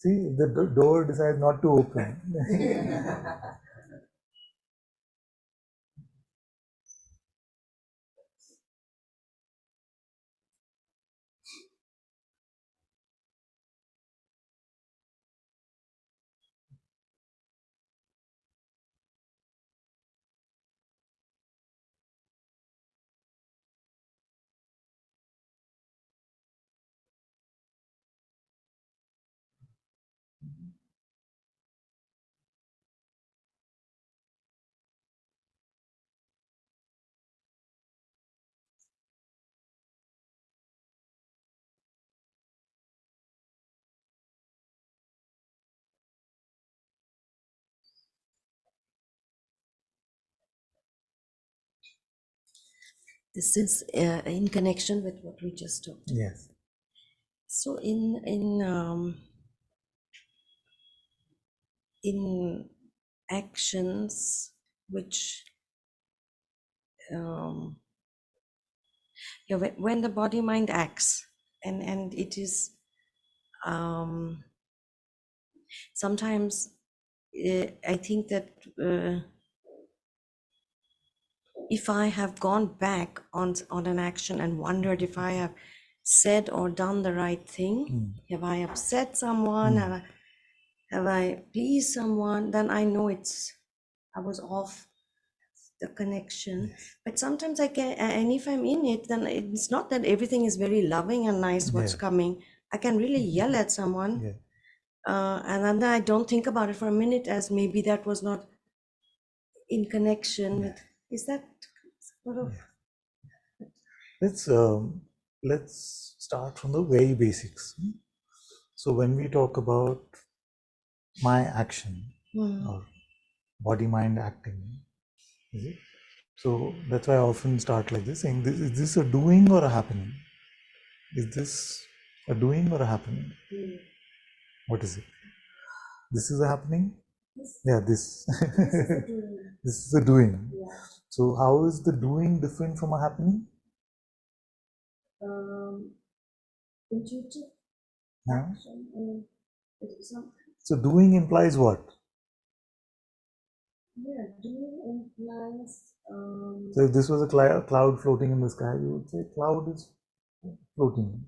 See, if the door decides not to open. This is in connection with what we just talked. Yes. So in actions which yeah, when the body mind acts, and it is sometimes I think that if I have gone back on an action and wondered if I have said or done the right thing, have I upset someone, have I pleased someone, then I know I was off the connection. Yes. But sometimes I can, and if I'm in it, then it's not that everything is very loving and nice what's coming. I can really yell at someone, Yeah. and then I don't think about it for a minute, as maybe that was not in connection with. Is that sort of? Let's start from the very basics. So when we talk about my action or body mind acting, is it? So that's why I often start like this, saying, "Is this a doing or a happening? Is this a doing or a happening? What is it? This is a happening? Yeah, this. This is a doing. So how is the doing different from a happening? Intuitive Yeah. action. So doing implies what? Yeah, doing implies. So if this was a cloud floating in the sky, you would say cloud is floating.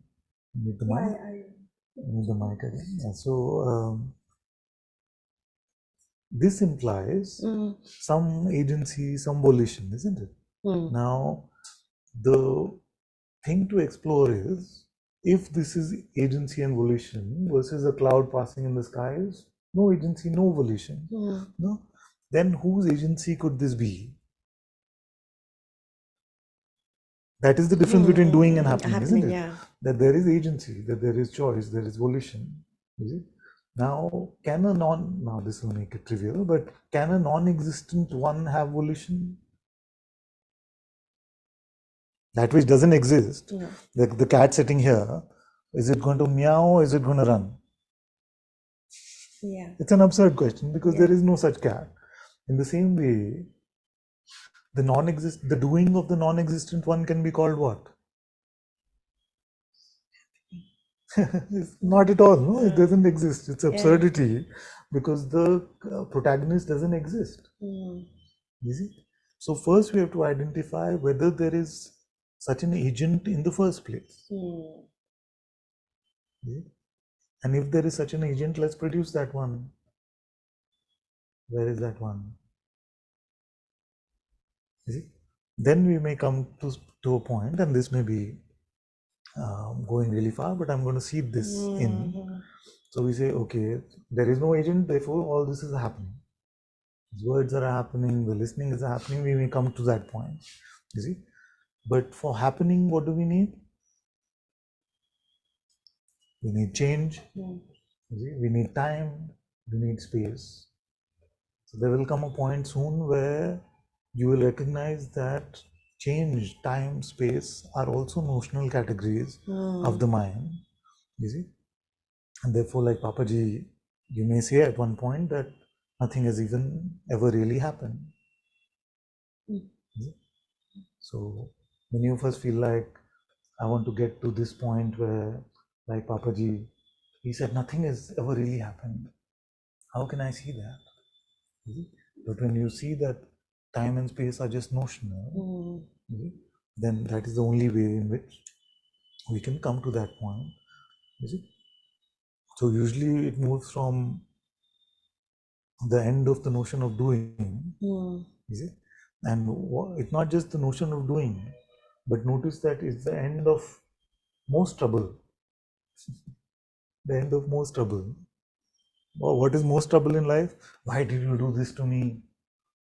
You need the mic. You need the mic again. Yeah, so this implies some agency, some volition, isn't it? Now, the thing to explore is, if this is agency and volition versus a cloud passing in the skies, no agency, no volition. No, then whose agency could this be? That is the difference between doing and happening, isn't it? Yeah. That there is agency, that there is choice, there is volition. Is it? Now, now this will make it trivial, but can a non-existent one have volition? That which doesn't exist, the cat sitting here, is it going to meow or is it going to run? Yeah. It's an absurd question because there is no such cat. In the same way, the doing of the non-existent one can be called what? It's not at all. No, it doesn't exist. It's absurdity because the protagonist doesn't exist. Is it? So first we have to identify whether there is such an agent in the first place. Is it? And if there is such an agent, let's produce that one. Where is that one? Is it? Then we may come to a point, and this may be going really far, but I'm going to seed this in. So we say, okay, there is no agent, therefore all this is happening. These words are happening, the listening is happening, we may come to that point. You see? But for happening, what do we need? We need change, you see? We need time, we need space. So there will come a point soon where you will recognize that change, time, space are also notional categories of the mind. You see? And therefore, like Papaji, you may say at one point that nothing has even ever really happened. So many of us feel like, I want to get to this point where, like Papaji, He said, nothing has ever really happened. How can I see that? But when you see that time and space are just notional, then that is the only way in which we can come to that point. So usually it moves from the end of the notion of doing, and it's not just the notion of doing, but notice that it's the end of most trouble. The end of most trouble. Oh, what is most trouble in life? Why did you do this to me?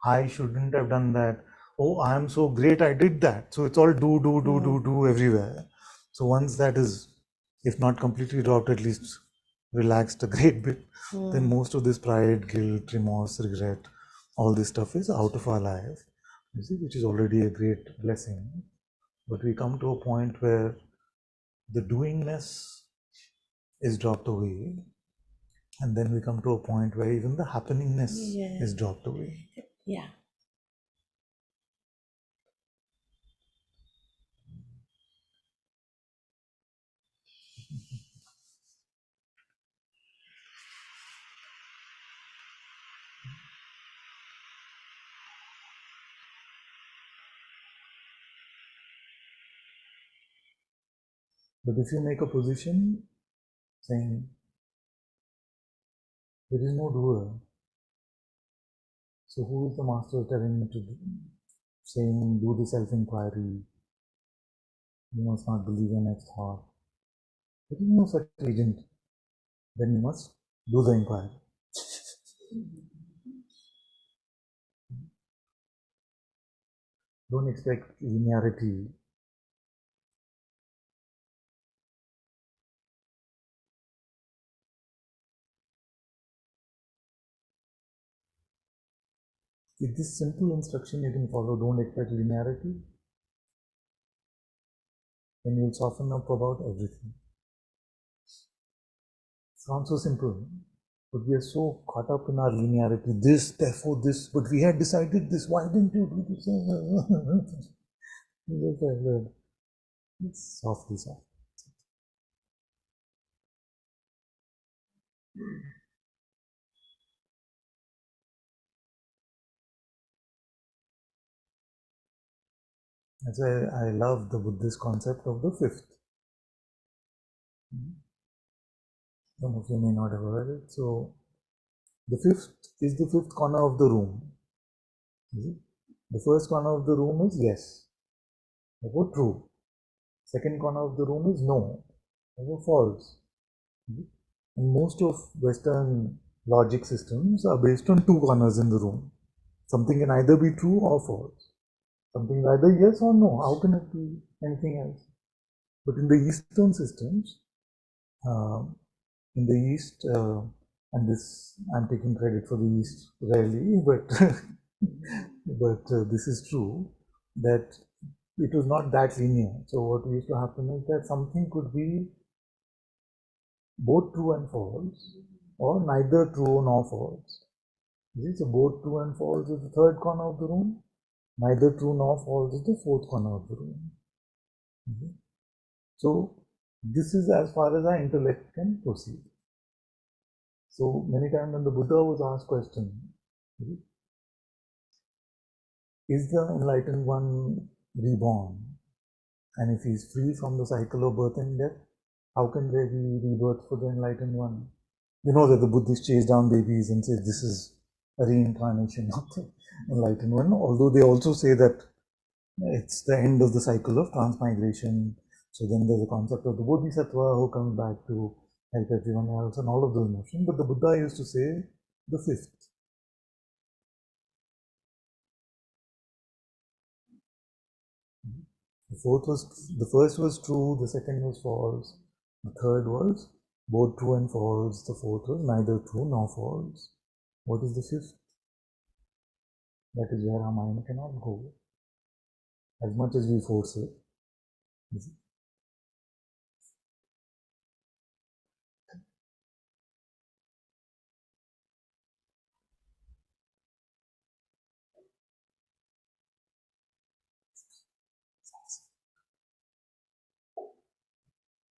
I shouldn't have done that. Oh, I am so great, I did that. So it's all do everywhere. So once that is, if not completely dropped, at least relaxed a great bit, then most of this pride, guilt, remorse, regret, all this stuff is out of our life, you see, which is already a great blessing. But we come to a point where the doingness is dropped away, and then we come to a point where even the happeningness is dropped away. Yeah. But if you make a position saying there is no doer, so who is the master telling me to do? Saying do the self-inquiry, you must not believe your next thought. There is no such agent. Then you must do the inquiry. Don't expect linearity. With this simple instruction you can follow, don't expect linearity, then you'll soften up about everything. Sounds so simple, but we are so caught up in our linearity. This, therefore this, but we had decided this. Why didn't you do this? It's softly, soft. That's why I love the Buddhist concept of the fifth. Some of you may not have heard it. So, the fifth is the fifth corner of the room. The first corner of the room is yes, therefore true. Second corner of the room is no, therefore false. And most of Western logic systems are based on two corners in the room. Something can either be true or false. Something either yes or no. How can it be anything else? But in the Eastern systems, in the East, and this I'm taking credit for the East rarely, but but this is true that it was not that linear. So what used to happen is that something could be both true and false, or neither true nor false. So both true and false is the third corner of the room, neither true nor false is the fourth corner of the room. So this is as far as our intellect can proceed. So many times when the Buddha was asked question, is the enlightened one reborn? And if he is free from the cycle of birth and death, how can there be rebirth for the enlightened one? You know that the Buddhists chase down babies and say this is a reincarnation of the enlightened one, although they also say that it's the end of the cycle of transmigration. So then there's a concept of the Bodhisattva who comes back to help everyone else and all of those notions. But the Buddha used to say the fifth. The first was true, the second was false, the third was both true and false, the fourth was neither true nor false. What is the fifth? That is where our mind cannot go, as much as we force it.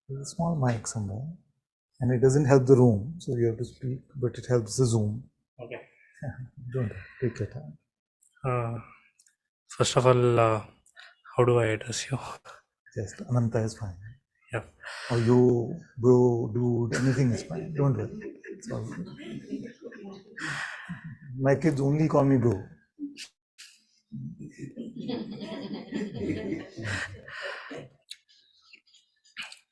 There's a small mic somewhere. And it doesn't help the room, so you have to speak, but it helps the Zoom. Okay. Don't take your time. First of all, how do I address you? Just Ananta is fine. Yeah. Or you, bro, dude, anything is fine. Don't worry. It's all good. My kids only call me bro.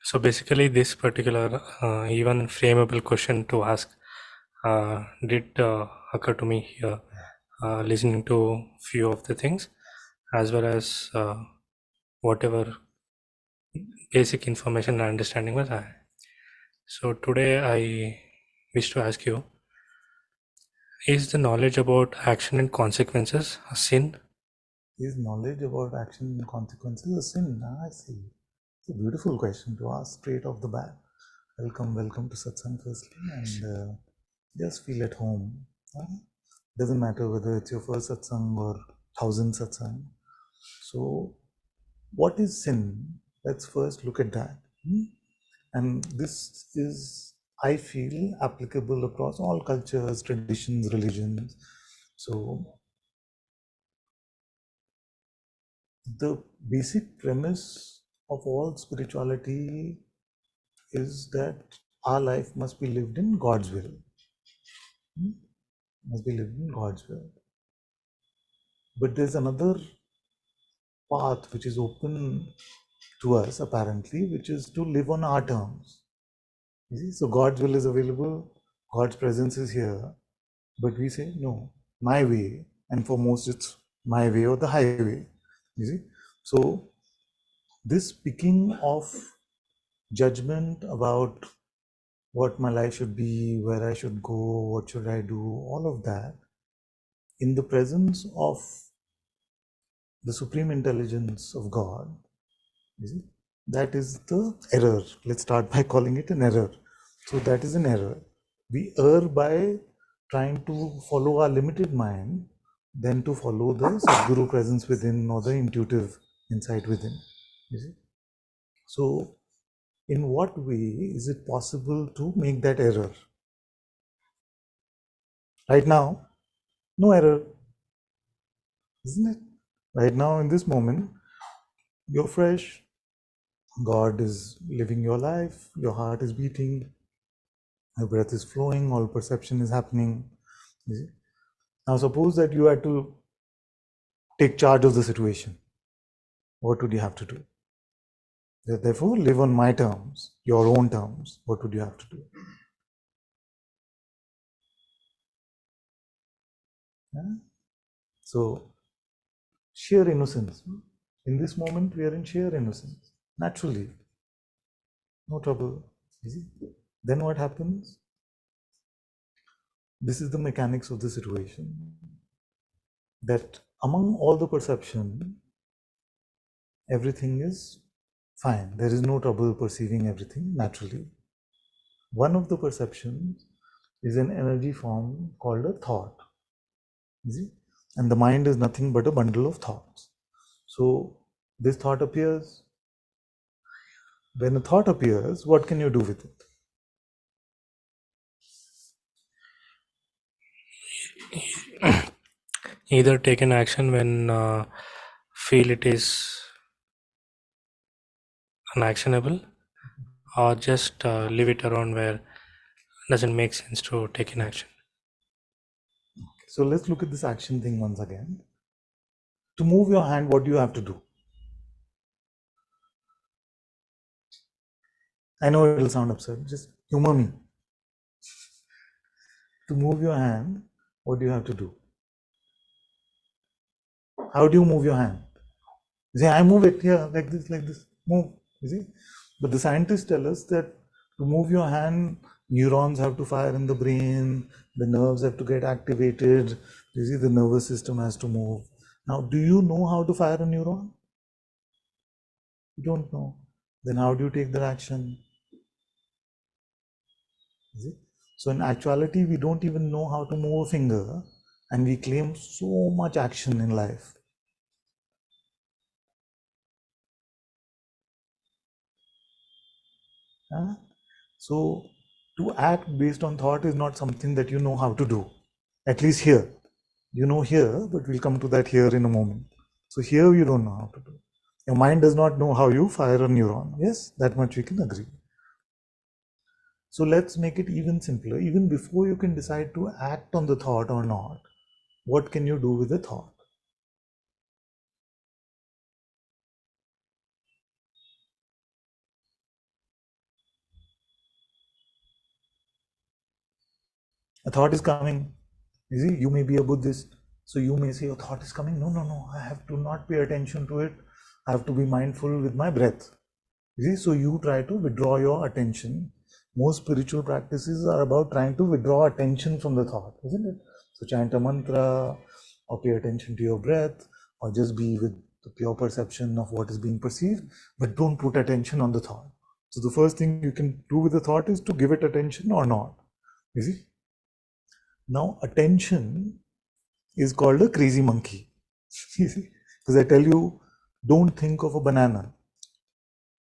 So basically, this particular even frameable question to ask did occur to me here, listening to few of the things, as well as whatever basic information and understanding was I. So today I wish to ask you, is the knowledge about action and consequences a sin? Is knowledge about action and consequences a sin? I see. It's a beautiful question to ask straight off the bat. Welcome to Satsang firstly, and just feel at home. Doesn't matter whether it's your first Satsang or 1000 Satsang. So, what is sin? Let's first look at that. And this is, I feel, applicable across all cultures, traditions, religions. So, the basic premise of all spirituality is that our life must be lived in God's will. Must be lived in God's will. But there's another path which is open to us, apparently, which is to live on our terms. You see? So God's will is available, God's presence is here, but we say, no, my way, and for most it's my way or the highway. You see? So this picking of judgment about what my life should be, where I should go, what should I do, all of that, in the presence of the supreme intelligence of God, you see, that is the error. Let's start by calling it an error. So that is an error. We err by trying to follow our limited mind than to follow the Sadguru presence within or the intuitive insight within. You see? So in what way is it possible to make that error? Right now, no error, isn't it? Right now, in this moment, you're fresh, God is living your life, your heart is beating, your breath is flowing, all perception is happening. You see? Now, suppose that you had to take charge of the situation. What would you have to do? Therefore, live on my terms, your own terms. What would you have to do? Yeah? So, sheer innocence. In this moment, we are in sheer innocence. Naturally, no trouble. You see? Then what happens? This is the mechanics of the situation. That among all the perception, everything is fine. There is no trouble perceiving everything naturally. One of the perceptions is an energy form called a thought. You see? And the mind is nothing but a bundle of thoughts. So this thought appears. When a thought appears, what can you do with it? Either take an action when feel it is unactionable, or just leave it around where doesn't make sense to take an action. So let's look at this action thing once again. To move your hand, what do you have to do? I know it will sound absurd, just humor me. To move your hand, what do you have to do? How do you move your hand? You say, I move it here, like this, move. You see? But the scientists tell us that to move your hand, neurons have to fire in the brain, the nerves have to get activated. You see, the nervous system has to move. Now, do you know how to fire a neuron? You don't know. Then how do you take that action? You see? So in actuality, we don't even know how to move a finger, and we claim so much action in life. So to act based on thought is not something that you know how to do. At least here. You know here, but we'll come to that here in a moment. So here you don't know how to do. Your mind does not know how you fire a neuron. Yes, that much we can agree. So let's make it even simpler. Even before you can decide to act on the thought or not, what can you do with the thought? A thought is coming. You see, you may be a Buddhist, so you may say, a thought is coming. No, no, no, I have to not pay attention to it. I have to be mindful with my breath. You see, so you try to withdraw your attention. Most spiritual practices are about trying to withdraw attention from the thought, isn't it? So chant a mantra, or pay attention to your breath, or just be with the pure perception of what is being perceived, but don't put attention on the thought. So the first thing you can do with the thought is to give it attention or not. You see? Now, attention is called a crazy monkey. You see? Because I tell you, don't think of a banana.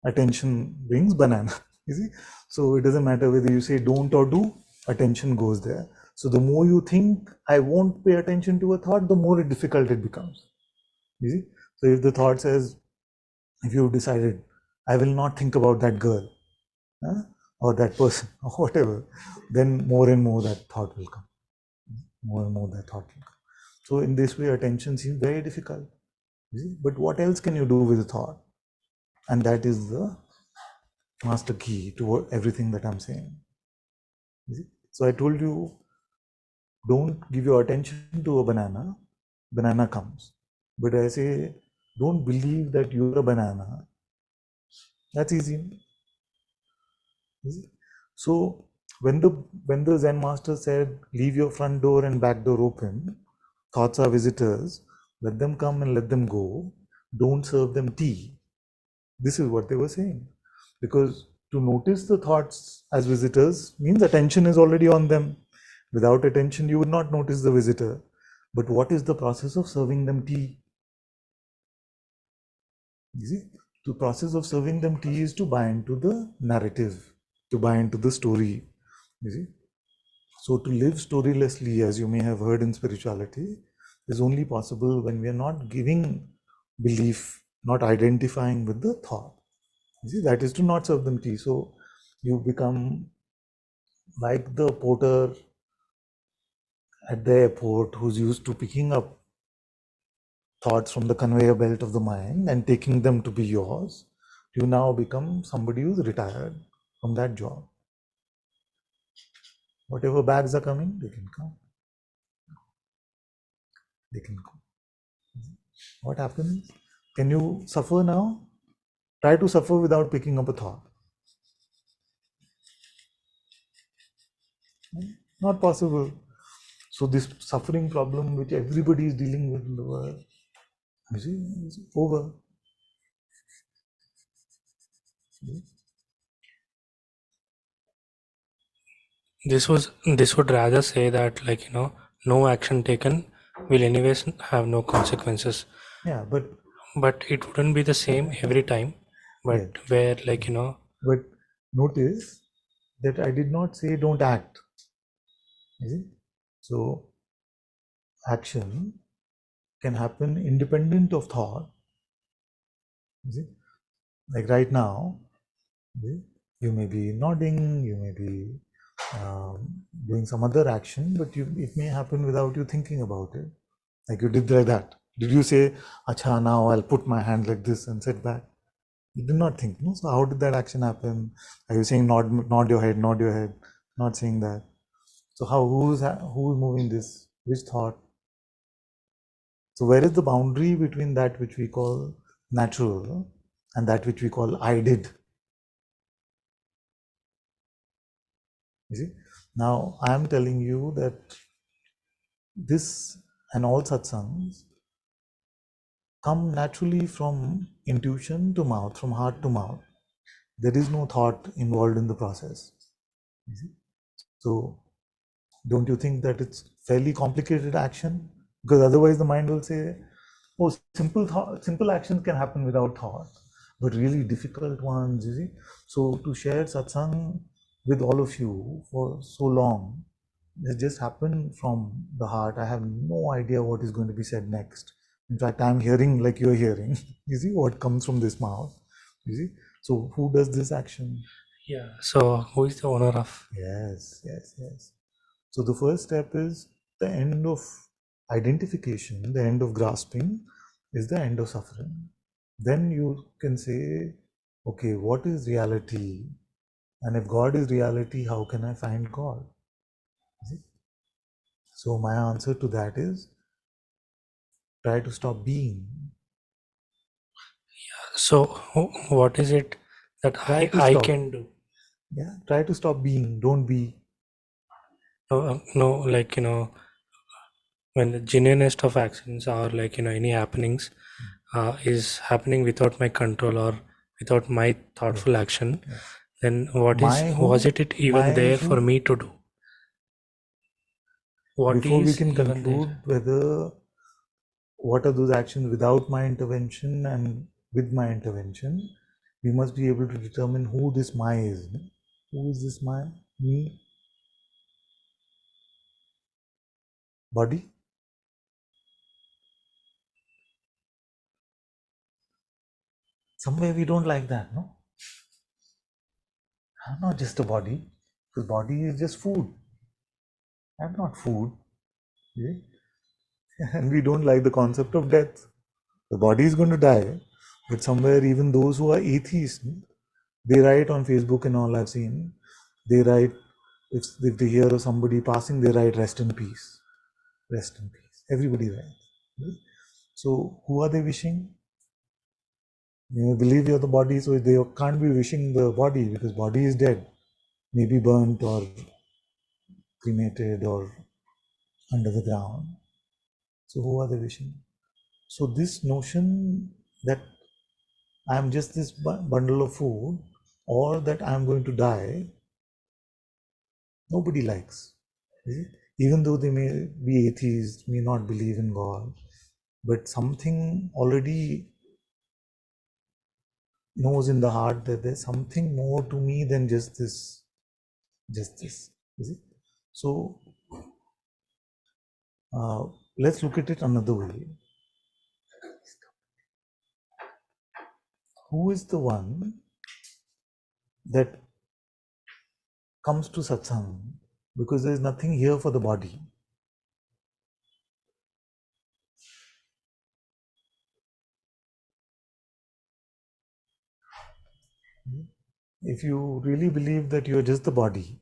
Attention brings banana. You see? So it doesn't matter whether you say don't or do, attention goes there. So the more you think, I won't pay attention to a thought, the more difficult it becomes. You see? So if the thought says, if you've decided, I will not think about that girl, or that person, or whatever, then more and more that thought will come. More and more that thought will come. So in this way, attention seems very difficult. You see? But what else can you do with a thought? And that is the master key to everything that I'm saying. You see? So I told you, don't give your attention to a banana, banana comes. But I say, don't believe that you're a banana. That's easy. You see? So when the Zen master said, leave your front door and back door open, thoughts are visitors, let them come and let them go, don't serve them tea. This is what they were saying. Because to notice the thoughts as visitors means attention is already on them. Without attention, you would not notice the visitor. But what is the process of serving them tea? You see, the process of serving them tea is to buy into the narrative, to buy into the story. You see, so to live storylessly, as you may have heard in spirituality, is only possible when we are not giving belief, not identifying with the thought. You see, that is to not serve them tea. So you become like the porter at the airport who's used to picking up thoughts from the conveyor belt of the mind and taking them to be yours. You now become somebody who's retired from that job. Whatever bags are coming, they can come. They can come. What happens? Can you suffer now? Try to suffer without picking up a thought. Not possible. So this suffering problem which everybody is dealing with in the world, you see, is over. This would rather say that, like, no action taken will anyways have no consequences. Yeah, But it wouldn't be the same every time. But yes. where, like, But notice that I did not say don't act. You see? So action can happen independent of thought. You see? Like right now, you may be nodding, you may be doing some other action, but it may happen without you thinking about it. Like you did like that. Did you say, Acha, now I'll put my hand like this and sit back? You did not think, no? So how did that action happen? Are you saying nod your head, nod your head? Not saying that. So who's moving this? Which thought? So where is the boundary between that which we call natural and that which we call I did? You see? Now I am telling you that this and all satsangs come naturally from intuition to mouth, from heart to mouth. There is no thought involved in the process. You see? So don't you think that it's fairly complicated action? Because otherwise the mind will say, oh, simple actions can happen without thought, but really difficult ones, you see. So to share satsang with all of you for so long. It just happened from the heart. I have no idea what is going to be said next. In fact, I'm hearing like you're hearing. You see what comes from this mouth. You see? So who does this action? Yeah. So who is the owner of? Yes. So the first step is the end of identification, the end of grasping is the end of suffering. Then you can say, okay, what is reality? And if God is reality, how can I find God? So my answer to that is try to stop being. So what is it that Try to I stop. can do? Yeah, try to stop being. Don't be. No, like, when the genuinest of actions are like, any happenings is happening without my control or without my thoughtful action, then was it even there for me to do? What Before we is can even conclude there? whether what are those actions without my intervention and with my intervention, we must be able to determine who this my is. Who is this my? Me? Body? Somewhere we don't like that, no? I'm not just a body. The body is just food. I'm not food. Yeah? And we don't like the concept of death. The body is going to die, but somewhere even those who are atheists, they write on Facebook and all I've seen, they write, if they hear of somebody passing, they write rest in peace. Rest in peace. Everybody writes. So who are they wishing? You believe you're the body, so they can't be wishing the body because body is dead. Maybe burnt or cremated or under the ground. So who are they wishing? So this notion that I am just this bundle of food or that I am going to die, nobody likes. Even though they may be atheists, may not believe in God, but something already knows in the heart that there's something more to me than just this. Is it? So let's look at it another way. Who is the one that comes to satsang? Because there is nothing here for the body. If you really believe that you are just the body,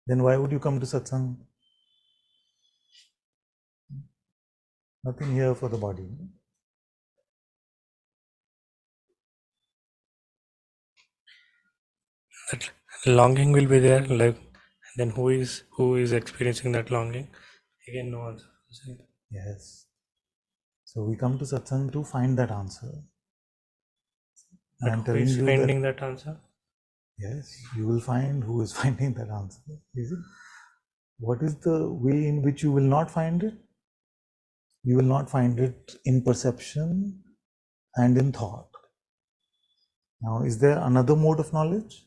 then why would you come to satsang? Nothing here for the body. That longing will be there, like, then who is experiencing that longing? Again, no answer. Yes. So we come to satsang to find that answer. But I'm who telling is you finding that that answer? yes, you will find who is finding that answer. Is it? What is the way in which you will not find it? You will not find it in perception and in thought. Now, is there another mode of knowledge?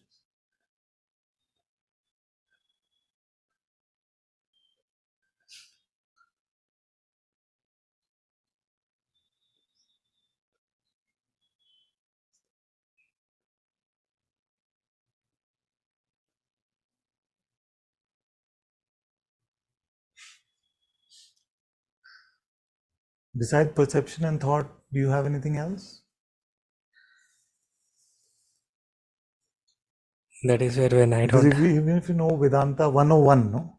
Besides perception and thought, do you have anything else? That is where when I Because don't. even if you know Vedanta 101, no?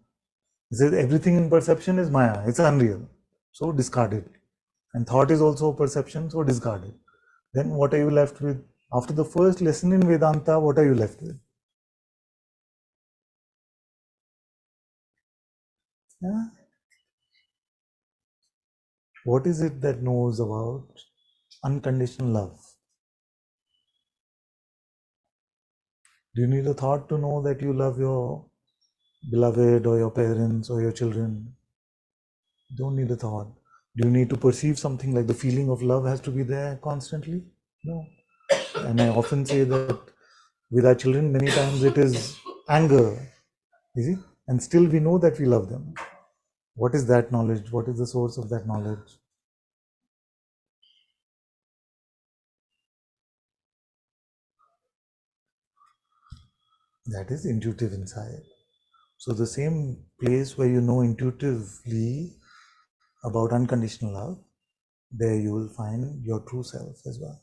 It says everything in perception is Maya, it's unreal. So discard it. And thought is also perception, so discard it. Then what are you left with? After the first lesson in Vedanta, what are you left with? Yeah. What is it that knows about unconditional love? Do you need a thought to know that you love your beloved or your parents or your children? You don't need a thought. Do you need to perceive something like the feeling of love has to be there constantly? No. And I often say that With our children, many times it is anger, you see, and still we know that we love them. What is that knowledge? What is the source of that knowledge? That is intuitive insight. So the same place where you know intuitively about unconditional love, there you will find your true self as well.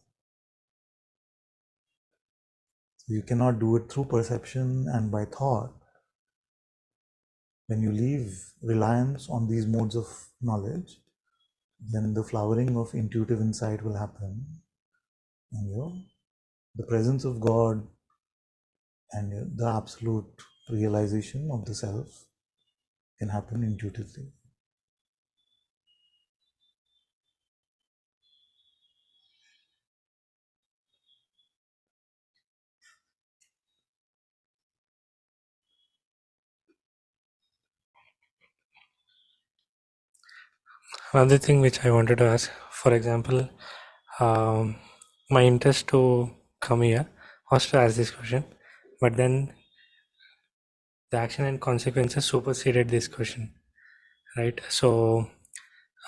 So you cannot do it through perception and by thought. When you leave reliance on these modes of knowledge, then the flowering of intuitive insight will happen, and the presence of God and the absolute realization of the self can happen intuitively. Another thing which I wanted to ask, for example, my interest to come here was to ask this question, but then the action and consequences superseded this question, right? So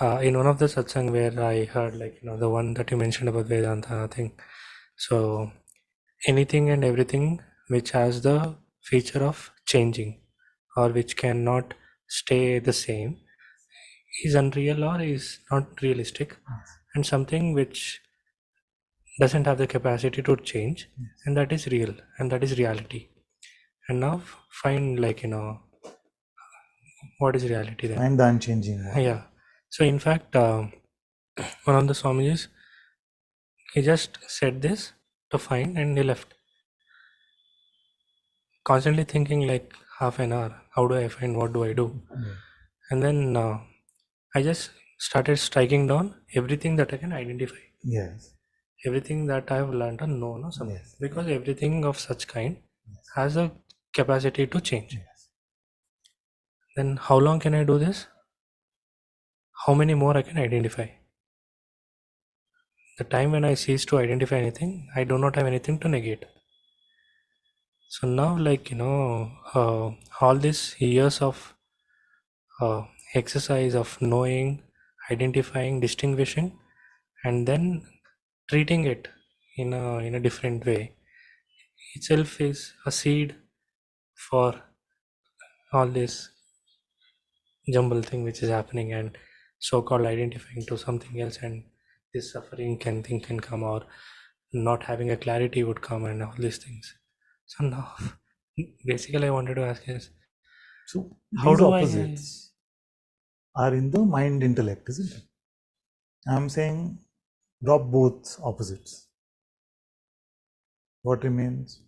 in one of the satsang where I heard, like, the one that you mentioned about Vedanta thing, so anything and everything which has the feature of changing or which cannot stay the same is unreal or is not realistic, and something which doesn't have the capacity to change, and that is real, and that is reality. And now find, like, what is reality then? Find the unchanging one. Yeah. So in fact, one of the Swamijis, he just said this to find, and he left. Constantly thinking like half an hour, how do I find, what do I do? And then I just started striking down everything that I can identify. Yes. Everything that I have learned or know something. Yes. Because everything of such kind has a capacity to change. Yes. Then how long can I do this? How many more I can identify? The time when I cease to identify anything, I do not have anything to negate. So now, like, all these years of exercise of knowing, identifying, distinguishing, and then treating it in a different way itself is a seed for all this jumble thing which is happening, and so-called identifying to something else, and this suffering can come, or not having a clarity would come, and all these things. So now basically I wanted to ask is, So how these do opposites are in the mind intellect, isn't it? I'm saying drop both opposites. What remains?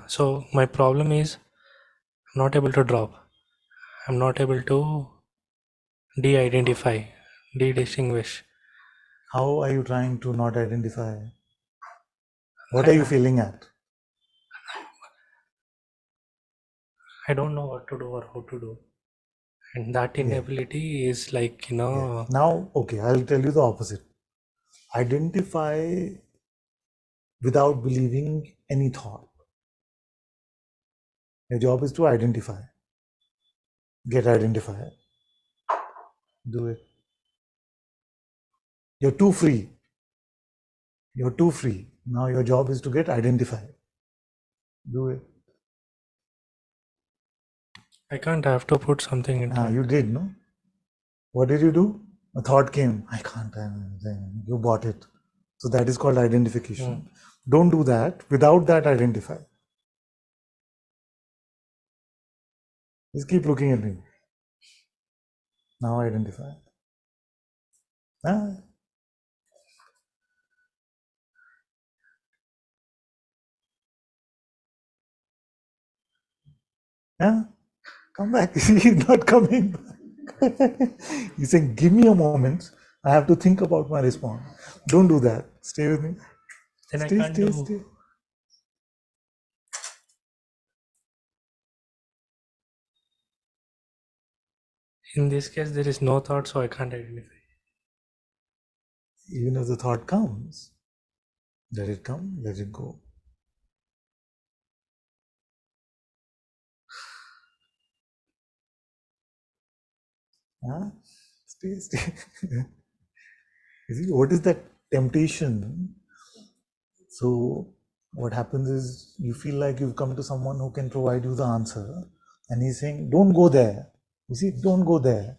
so my problem is I'm not able to drop, I'm not able to de-identify, de-distinguish. How are you trying to not identify? What are you feeling at? I don't know what to do or how to do, and that Yeah. inability is like, Yes. Now, okay, I'll tell you the opposite. Identify without believing any thought. Your job is to identify. Get identified. Do it. You're too free. You're too free. Now your job is to get identified. Do it. I can't have to put something into it. You did, no? What did you do? A thought came. I can't. You bought it. So that is called identification. Don't do that. Without that, identify. Just keep looking at me. Now identify. Ah. Yeah. Come back. He's not coming back. He's saying, give me a moment. I have to think about my response. Don't do that. Stay with me. Then I can't do. Stay. In this case, there is no thought, so I can't identify. Even if the thought comes, let it come, let it go. Huh? Stay. You see, what is that temptation? So what happens is you feel like you've come to someone who can provide you the answer, and he's saying, don't go there. You see, don't go there.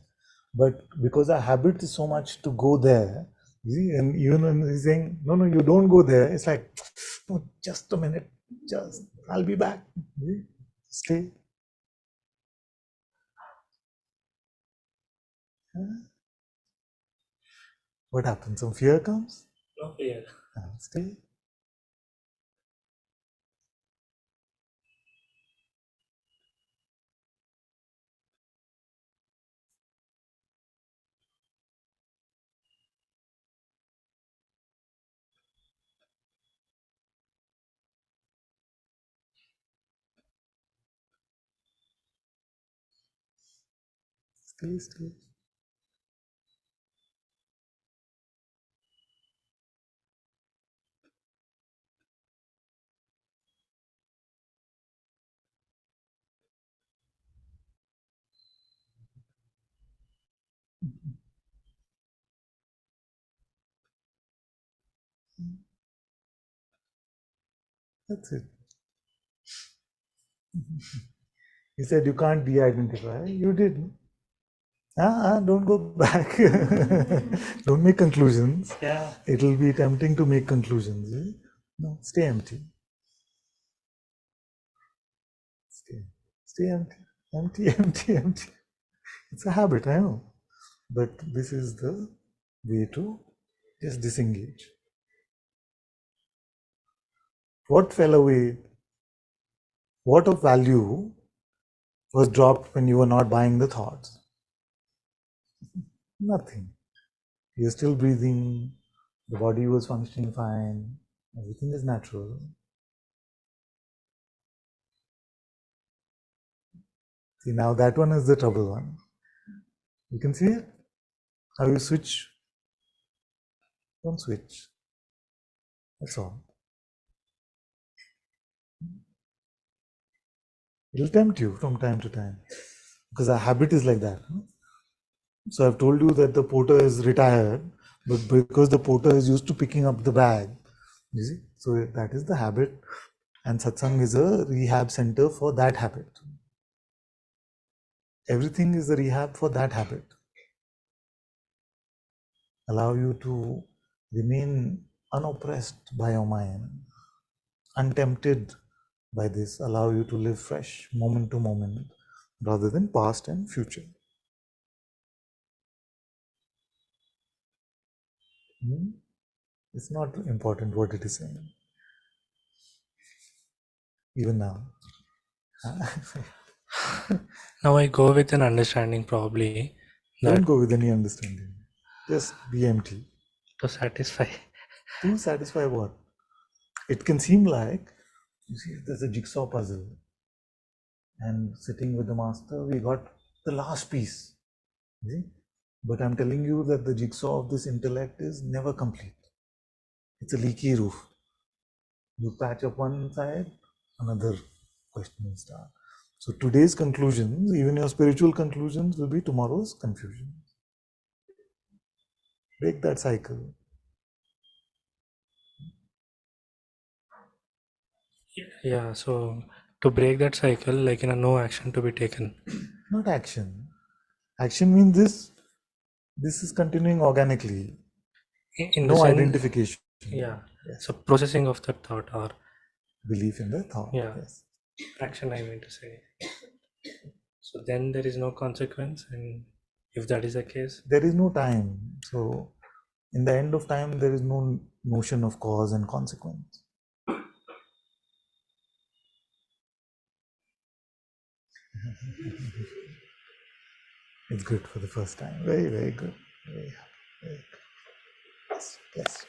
But because our habit is so much to go there, you see, and even when he's saying, no, you don't go there, it's like, no, just a minute, I'll be back. You see? Stay. Huh? What happens? Some fear comes? No fear. Stay. Stay. That's it. He said you can't de-identify. You did. Don't go back. Don't make conclusions. Yeah. It'll be tempting to make conclusions. Eh? No, stay empty. Stay empty. Empty. It's a habit, I know. But this is the way to just disengage. What fell away? What of value was dropped when you were not buying the thoughts? Nothing. You're still breathing. The body was functioning fine. Everything is natural. See, now that one is the trouble one. You can see it? How you switch? Don't switch. That's all. It'll tempt you from time to time. Because our habit is like that. So I've told you that the porter is retired, but because the porter is used to picking up the bag, you see? So that is the habit. And Satsang is a rehab center for that habit. Everything is a rehab for that habit. Allow you to remain unoppressed by your mind, untempted by this, allow you to live fresh, moment to moment, rather than past and future. It's not important what it is saying, even now. Now I go with an understanding probably Don't that go with any understanding. Just be empty. to satisfy. To satisfy what? It can seem like, you see, there's a jigsaw puzzle, and sitting with the master, we got the last piece. See? But I'm telling you that the jigsaw of this intellect is never complete. It's a leaky roof. You patch up one side, another question will start. So today's conclusions, even your spiritual conclusions, will be tomorrow's confusion. Break that cycle. Yeah, so to break that cycle, like no action to be taken. Not action. Action means this. This is continuing organically. In the No sense, identification. yeah. Yes. So processing of that thought or Belief in the thought. yeah, Yes. action I mean to say. So then there is no consequence, and if that is the case, There is no time. So in the end of time, there is no notion of cause and consequence. It's good for the first time. Very, very good. Very happy. Very good. Yes.